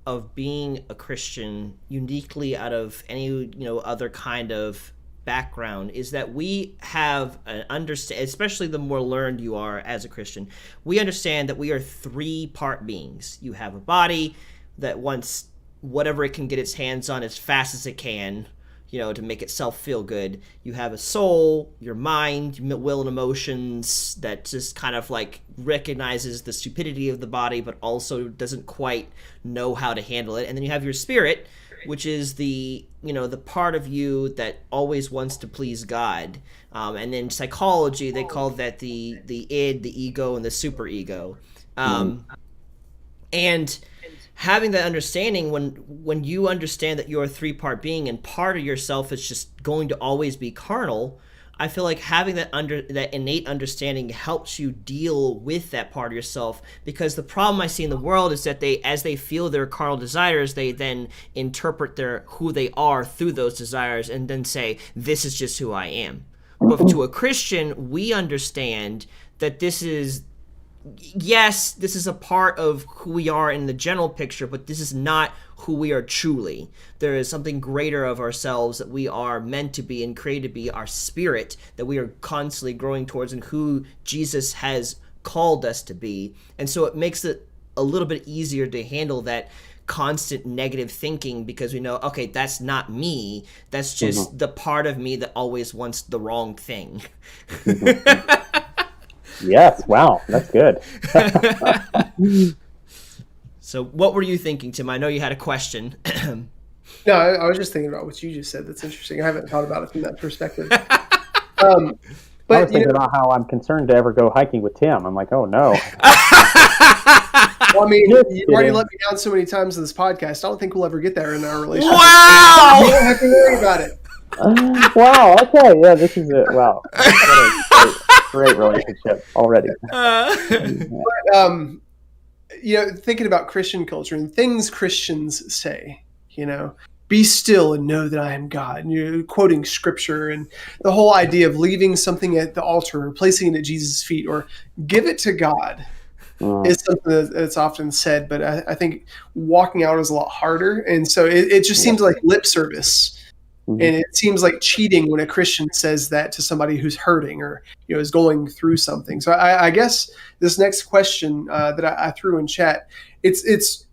of being a Christian, uniquely out of any other kind of background, is that we have an understand, especially the more learned you are as a Christian, we understand that we are three-part beings. You have a body that wants whatever it can get its hands on as fast as it can, to make itself feel good. You have a soul, your mind, will, and emotions that just kind of like recognizes the stupidity of the body, but also doesn't quite know how to handle it. And then you have your spirit, which is the part of you that always wants to please God. And in psychology, they call that the id, the ego, and the superego. And having that understanding, when you understand that you're a three-part being and part of yourself is just going to always be carnal, I feel like having that innate understanding helps you deal with that part of yourself, because the problem I see in the world is that as they feel their carnal desires, they then interpret who they are through those desires and then say, this is just who I am. But to a Christian, we understand that this is a part of who we are in the general picture, but this is not who we are truly. There is something greater of ourselves that we are meant to be and created to be, our spirit, that we are constantly growing towards, and who Jesus has called us to be. And so it makes it a little bit easier to handle that constant negative thinking, because we know, okay, that's not me. That's just the part of me that always wants the wrong thing. Yes. Wow. That's good. So what were you thinking, Tim? I know you had a question. No, I was just thinking about what you just said. That's interesting. I haven't thought about it from that perspective. I was thinking about how I'm concerned to ever go hiking with Tim. I'm like, oh no. Well, I mean, you've already let me down so many times in this podcast. I don't think we'll ever get there in our relationship. Wow! You don't have to worry about it. Wow. Okay. Yeah. This is it. Wow. Great relationship already. But, thinking about Christian culture and things Christians say, be still and know that I am God. And you're quoting scripture, and the whole idea of leaving something at the altar or placing it at Jesus' feet or give it to God is something that's often said. But I think walking out is a lot harder. And so it just seems like lip service. And it seems like cheating when a Christian says that to somebody who's hurting or is going through something. So I guess this next question that I threw in chat, it's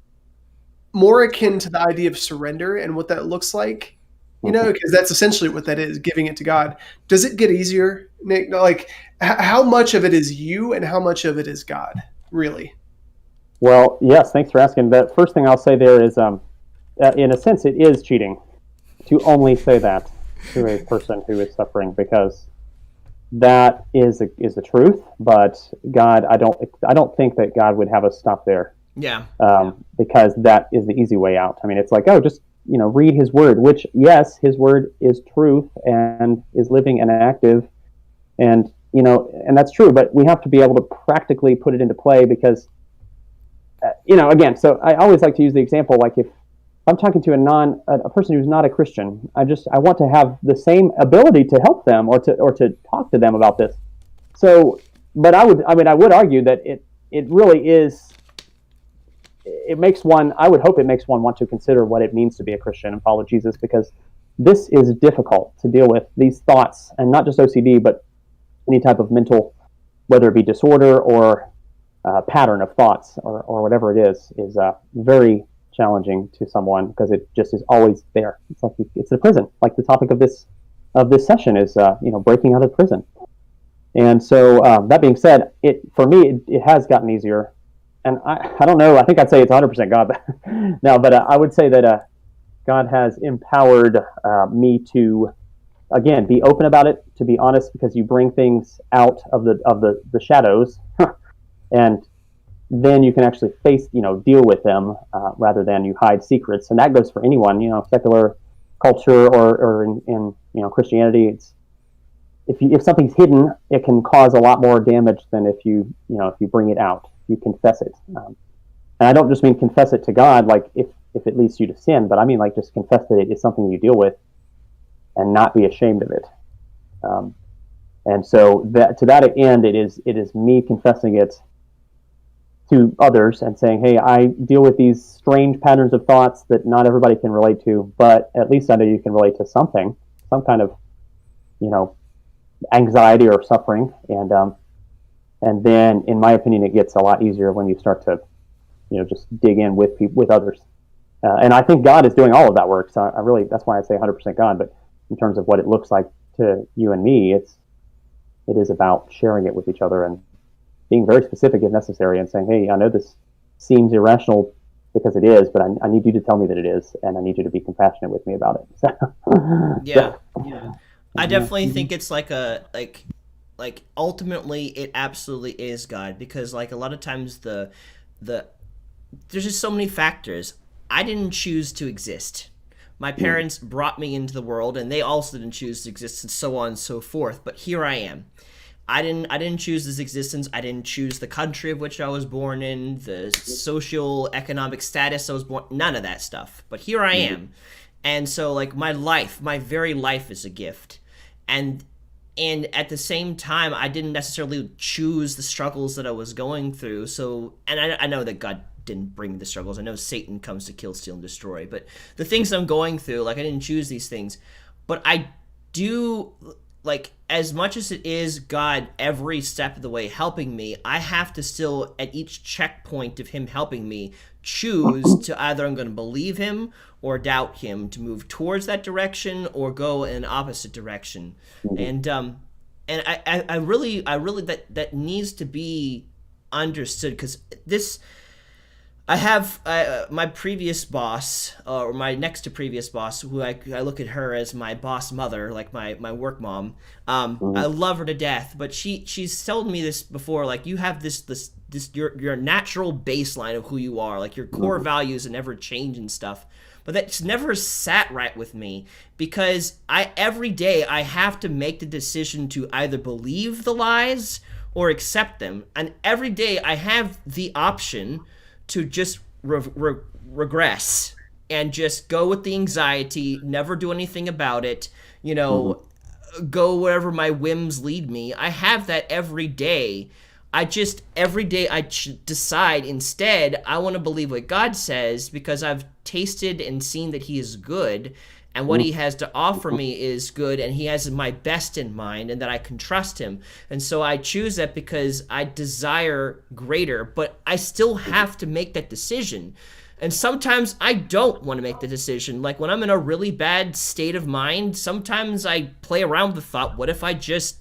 more akin to the idea of surrender and what that looks like, because that's essentially what that is, giving it to God. Does it get easier, Nick? Like, how much of it is you and how much of it is God, really? Well, yes, thanks for asking. The first thing I'll say there is, in a sense, it is cheating to only say that to a person who is suffering, because that is the truth. But God, I don't think that God would have us stop there. Yeah. Because that is the easy way out. I mean, it's like, oh, just read His word. Which, yes, His word is truth and is living and active, and and that's true. But we have to be able to practically put it into play, because again. So I always like to use the example, like if I'm talking to a person who's not a Christian, I want to have the same ability to help them or to talk to them about this. So, but I would argue that it really is. It makes one. I would hope it makes one want to consider what it means to be a Christian and follow Jesus, because this is difficult to deal with, these thoughts, and not just OCD, but any type of mental, whether it be disorder or pattern of thoughts or whatever it is very challenging to someone, because it just is always there. It's like it's a prison. Like the topic of this session is breaking out of prison. And so that being said, for me it has gotten easier. And I don't know, I think I'd say it's 100% God now, but I would say that God has empowered me to, again, be open about it, to be honest, because you bring things out of the shadows, and then you can actually deal with them rather than you hide secrets. And that goes for anyone, secular culture or in Christianity. It's if something's hidden, it can cause a lot more damage than if you bring it out. You confess it, and I don't just mean confess it to God, like if it leads you to sin, but I mean like just confess that it is something you deal with, and not be ashamed of it. And so that to that end, it is me confessing it to others and saying, hey, I deal with these strange patterns of thoughts that not everybody can relate to, but at least I know you can relate to something, some kind of anxiety or suffering, and then, in my opinion, it gets a lot easier when you start to, just dig in with others. And I think God is doing all of that work. So that's why I say 100% God. But in terms of what it looks like to you and me, it is about sharing it with each other and being very specific if necessary, and saying, hey, I know this seems irrational because it is, but I need you to tell me that it is, and I need you to be compassionate with me about it. Yeah. I definitely think it's like ultimately it absolutely is God, because like a lot of times there's just so many factors. I didn't choose to exist. My parents brought me into the world, and they also didn't choose to exist, and so on and so forth. But here I am. I didn't choose this existence. I didn't choose the country of which I was born in, the social economic status I was born. None of that stuff. But here I am, and so like my very life is a gift, and at the same time, I didn't necessarily choose the struggles that I was going through. So, and I know that God didn't bring the struggles. I know Satan comes to kill, steal, and destroy. But the things I'm going through, like I didn't choose these things. But I do, like, as much as it is God every step of the way helping me, I have to still, at each checkpoint of him helping me, choose to either I'm going to believe him or doubt him, to move towards that direction or go in an opposite direction. And I really that needs to be understood, because this, I have my previous boss, or my next to previous boss, who I look at her as my boss mother, like my work mom. I love her to death, but she's told me this before, like, you have this your natural baseline of who you are, like your core values and never change and stuff. But that's never sat right with me, because every day I have to make the decision to either believe the lies or accept them, and every day I have the option to just regress and just go with the anxiety, never do anything about it, go wherever my whims lead me. I have that every day. Every day I decide instead I want to believe what God says, because I've tasted and seen that he is good, and what he has to offer me is good, and he has my best in mind, and that I can trust him. And so I choose that because I desire greater, but I still have to make that decision. And sometimes I don't want to make the decision. Like, when I'm in a really bad state of mind, sometimes I play around with the thought, what if I just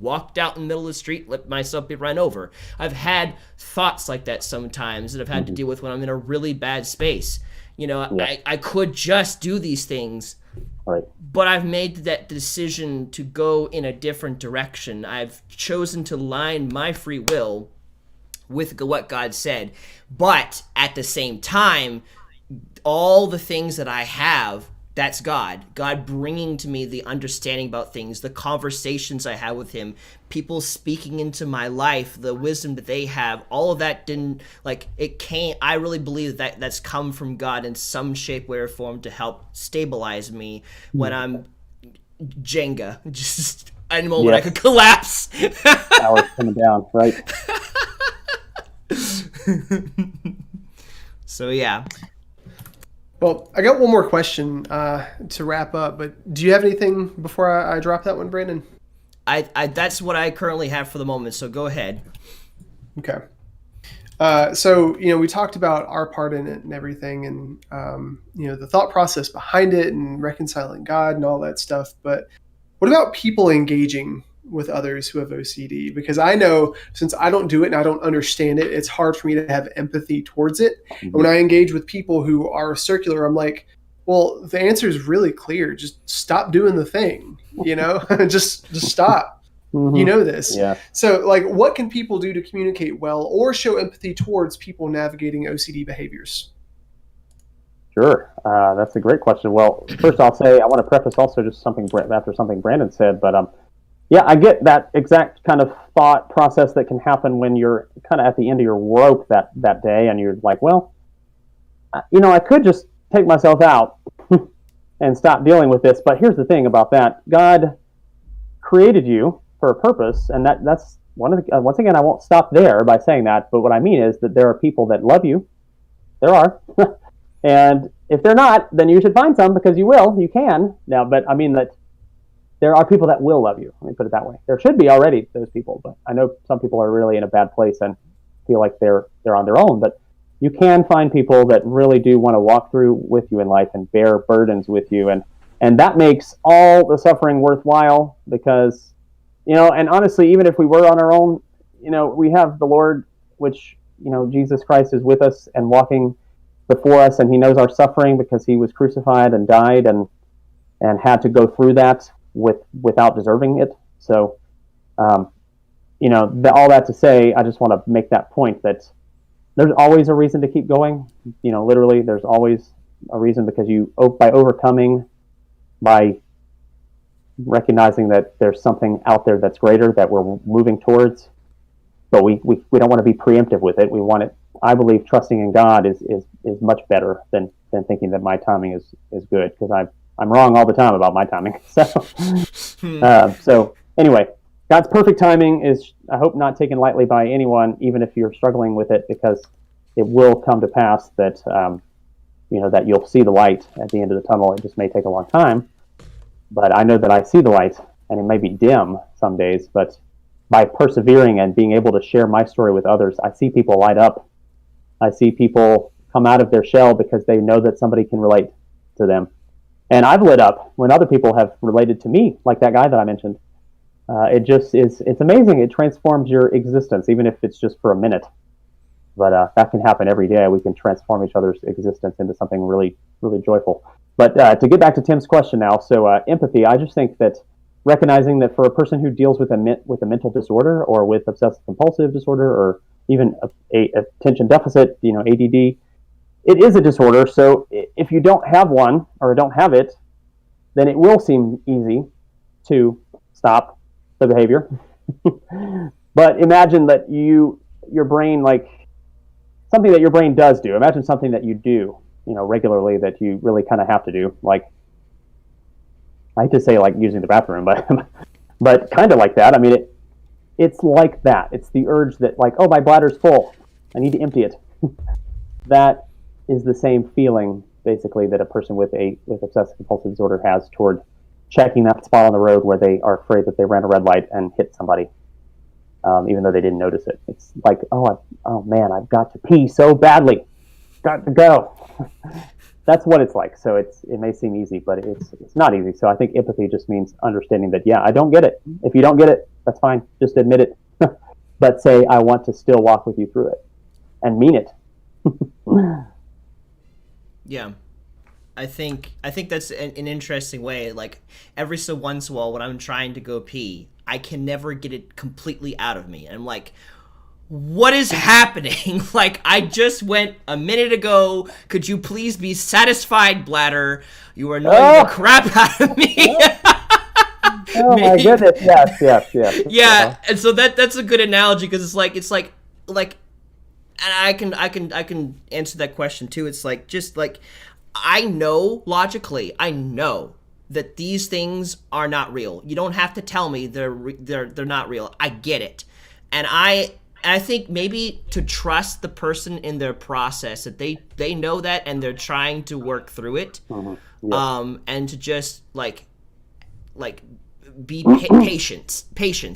walked out in the middle of the street, let myself be run over? I've had thoughts like that sometimes that I've had to deal with when I'm in a really bad space. I could just do these things, right, but I've made that decision to go in a different direction. I've chosen to line my free will with what God said. But at the same time, all the things that I have, that's God. God bringing to me the understanding about things, the conversations I have with him, people speaking into my life, the wisdom that they have, all of that I really believe that that's come from God in some shape, way, or form to help stabilize me when I'm Jenga. Just any moment I could collapse. Towers coming down, right? So, yeah. Well, I got one more question to wrap up, but do you have anything before I drop that one, Brandon? I that's what I currently have for the moment, so go ahead. Okay. So, we talked about our part in it and everything, and, the thought process behind it and reconciling God and all that stuff. But what about people engaging with others who have OCD? Because I know, since I don't do it and I don't understand it, it's hard for me to have empathy towards it. And when I engage with people who are circular, I'm like, well, the answer is really clear. Just stop doing the thing, just stop. You know this. Yeah. So, like, what can people do to communicate well or show empathy towards people navigating OCD behaviors? Sure. That's a great question. Well, first I'll say, I want to preface also just something after something Brandon said, but yeah, I get that exact kind of thought process that can happen when you're kind of at the end of your rope that day, and you're like, well, I could just take myself out and stop dealing with this. But here's the thing about that: God created you for a purpose, and that's one of the. Once again, I won't stop there by saying that, but what I mean is that there are people that love you. There are, and if they're not, then you should find some, because you can now. But I mean that. There are people that will love you. Let me put it that way. There should be already those people, but I know some people are really in a bad place and feel like they're on their own. But you can find people that really do want to walk through with you in life and bear burdens with you, and that makes all the suffering worthwhile. Because, and honestly, even if we were on our own, we have the Lord, which Jesus Christ is with us and walking before us, and he knows our suffering because he was crucified and died and had to go through that without deserving it. So, all that to say, I just want to make that point that there's always a reason to keep going. Literally, there's always a reason, because by overcoming, by recognizing that there's something out there that's greater that we're moving towards, but we don't want to be preemptive with it. We want it. I believe trusting in God is much better than thinking that my timing is good, because I'm wrong all the time about my timing. So anyway, God's perfect timing is, I hope, not taken lightly by anyone, even if you're struggling with it, because it will come to pass that that you'll see the light at the end of the tunnel. It just may take a long time, but I know that I see the light and it may be dim some days, but by persevering and being able to share my story with others, I see people light up. I see people come out of their shell because they know that somebody can relate to them. And I've lit up when other people have related to me, like that guy that I mentioned. It's amazing. It transforms your existence, even if it's just for a minute. But that can happen every day. We can transform each other's existence into something really, really joyful. But to get back to Tim's question now, so empathy, I just think that recognizing that for a person who deals with a mental disorder or with obsessive-compulsive disorder or even a attention deficit, ADD, it is a disorder. So if you don't have one or don't have it, then it will seem easy to stop the behavior. But imagine that your brain, like something that your brain does do. Imagine something that you do, regularly that you really kind of have to do. Like, I hate to say like using the bathroom, but kind of like that. I mean, it's like that. It's the urge that like, oh, my bladder's full. I need to empty it. That is the same feeling basically that a person with obsessive compulsive disorder has toward checking that spot on the road where they are afraid that they ran a red light and hit somebody, even though they didn't notice it. It's like, oh man, I've got to pee so badly. Got to go. That's what it's like. So it may seem easy, but it's not easy. So I think empathy just means understanding that, yeah, I don't get it. If you don't get it, that's fine. Just admit it. But say, I want to still walk with you through it and mean it. Yeah. I think that's an interesting way. Like, every so once in a while when I'm trying to go pee, I can never get it completely out of me. And I'm like, what is happening? Like, I just went a minute ago. Could you please be satisfied, bladder? You are annoying the crap out of me. Oh my goodness! Yes. Yeah, and so that's a good analogy because it's like, and I can answer that question too. It's like, just like, I know logically, that these things are not real. You don't have to tell me they're not real. I get it, and I think maybe to trust the person in their process, that they know that and they're trying to work through it, and to just like be patience,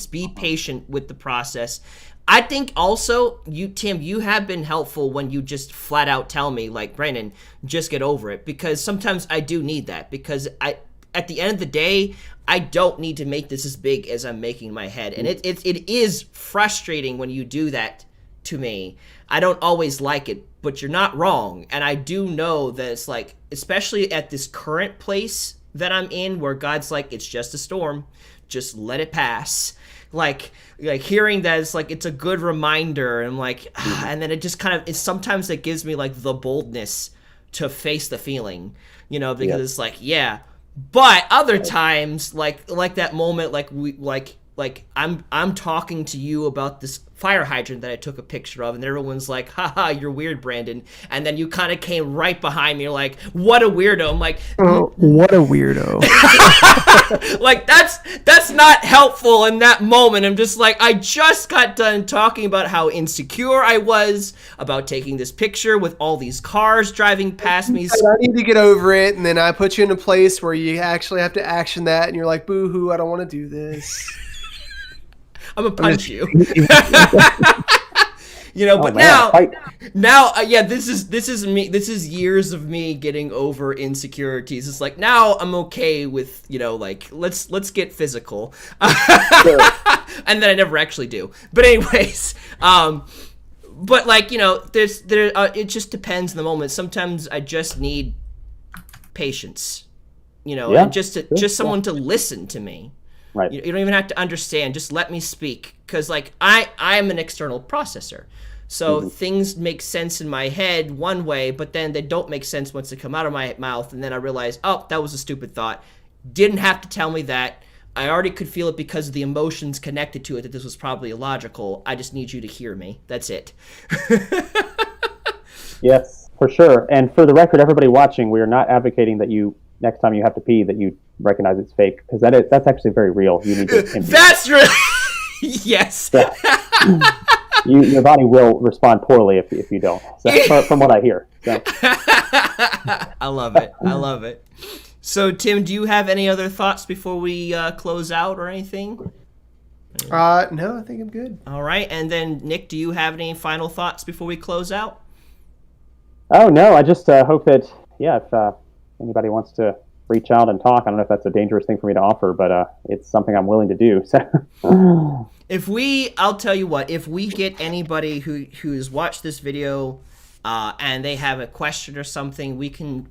be patient with the process. I think also Tim, you have been helpful when you just flat out tell me, like, Brandon, just get over it, because sometimes I do need that, because at the end of the day, I don't need to make this as big as I'm making in my head. And it is frustrating when you do that to me. I don't always like it, but you're not wrong. And I do know that it's like, especially at this current place that I'm in, where God's like, it's just a storm, just let it pass. Like hearing that, it's like, it's a good reminder. And I'm like, and then it just kind of, sometimes it gives me like the boldness to face the feeling, because it's like, yeah. But other times, like that moment, like I'm talking to you about this fire hydrant that I took a picture of, and everyone's like, haha, you're weird, Brandon. And then you kind of came right behind me, like, what a weirdo. I'm like, oh, what a weirdo. Like, that's not helpful in that moment. I'm just like, I just got done talking about how insecure I was about taking this picture with all these cars driving past me. I need to get over it, and then I put you in a place where you actually have to action that, and you're like, boo-hoo, I don't want to do this. I'm gonna punch you. But now, this is me. This is years of me getting over insecurities. It's like, now I'm okay with, like, let's get physical. And then I never actually do. But anyways, but like, it just depends on the moment. Sometimes I just need patience, and just someone to listen to me. Right. You don't even have to understand. Just let me speak, because like I am an external processor, so things make sense in my head one way, but then they don't make sense once they come out of my mouth, and then I realize, oh, that was a stupid thought. Didn't have to tell me that. I already could feel it because of the emotions connected to it, that this was probably illogical. I just need you to hear me. That's it. Yes, for sure. And for the record, everybody watching, we are not advocating that you, next time you have to pee, that you recognize it's fake, because that's actually very real. You need to That's really yes. Yeah. Your body will respond poorly if you don't. So, from what I hear. So. I love it. So, Tim, do you have any other thoughts before we close out or anything? No, I think I'm good. All right. And then, Nick, do you have any final thoughts before we close out? Oh, no, I just hope that, if anybody wants to reach out and talk, I don't know if that's a dangerous thing for me to offer, but it's something I'm willing to do. So. I'll tell you what, if we get anybody who's watched this video and they have a question or something, we can,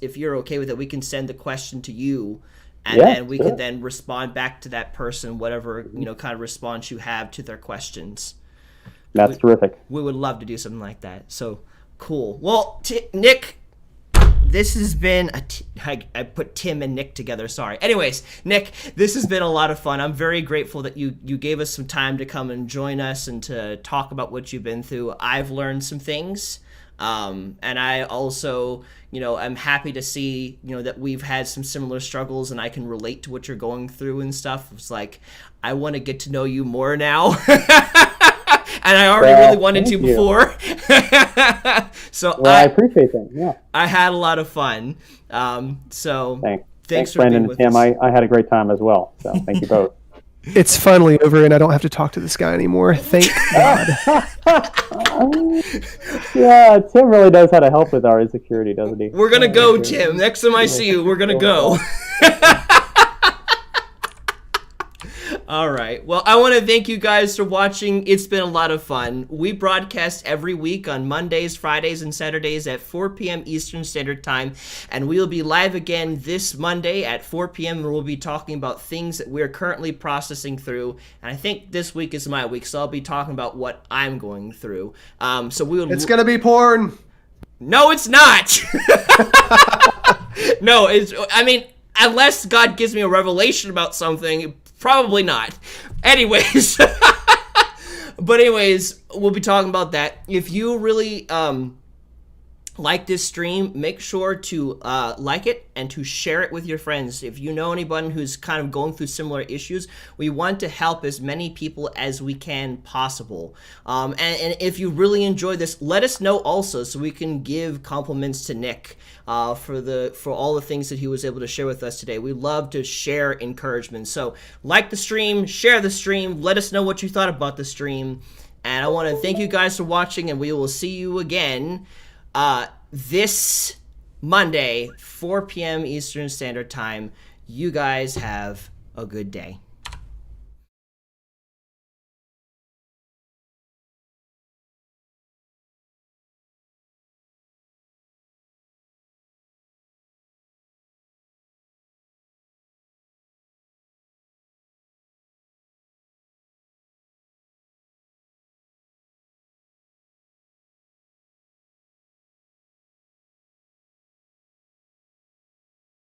if you're okay with it, we can send the question to you, and then we can then respond back to that person, whatever, kind of response you have to their questions. That's terrific. We would love to do something like that. So cool. Well, Nick, this has been I put Tim and Nick together. Sorry. Anyways, Nick, this has been a lot of fun. I'm very grateful that you gave us some time to come and join us and to talk about what you've been through. I've learned some things, and I also, I'm happy to see, that we've had some similar struggles, and I can relate to what you're going through and stuff. It's like, I want to get to know you more now. And I already really wanted to before. So I appreciate that. Yeah. I had a lot of fun. So thanks for Brandon being with and Tim. us. I had a great time as well. So thank you both. It's finally over, and I don't have to talk to this guy anymore. Thank God. Yeah, Tim really knows how to help with our insecurity, doesn't he? We're gonna go, Tim. Next time I see you, we're gonna go. All right. Well, I want to thank you guys for watching. It's been a lot of fun. We broadcast every week on Mondays, Fridays, and Saturdays at 4 p.m. Eastern Standard Time. And we will be live again this Monday at 4 p.m. and we'll be talking about things that we're currently processing through. And I think this week is my week, so I'll be talking about what I'm going through. So we will. It's going to be porn. No, it's not. No, unless God gives me a revelation about something, probably not. Anyways, we'll be talking about that. If you really like this stream, make sure to like it and to share it with your friends. If you know anyone who's kind of going through similar issues, we want to help as many people as we can possible. And if you really enjoy this, let us know also, so we can give compliments to Nick for all the things that he was able to share with us today. We love to share encouragement. So like the stream, share the stream, let us know what you thought about the stream. And I want to thank you guys for watching, and we will see you again this Monday, 4 p.m. Eastern Standard Time. You guys have a good day.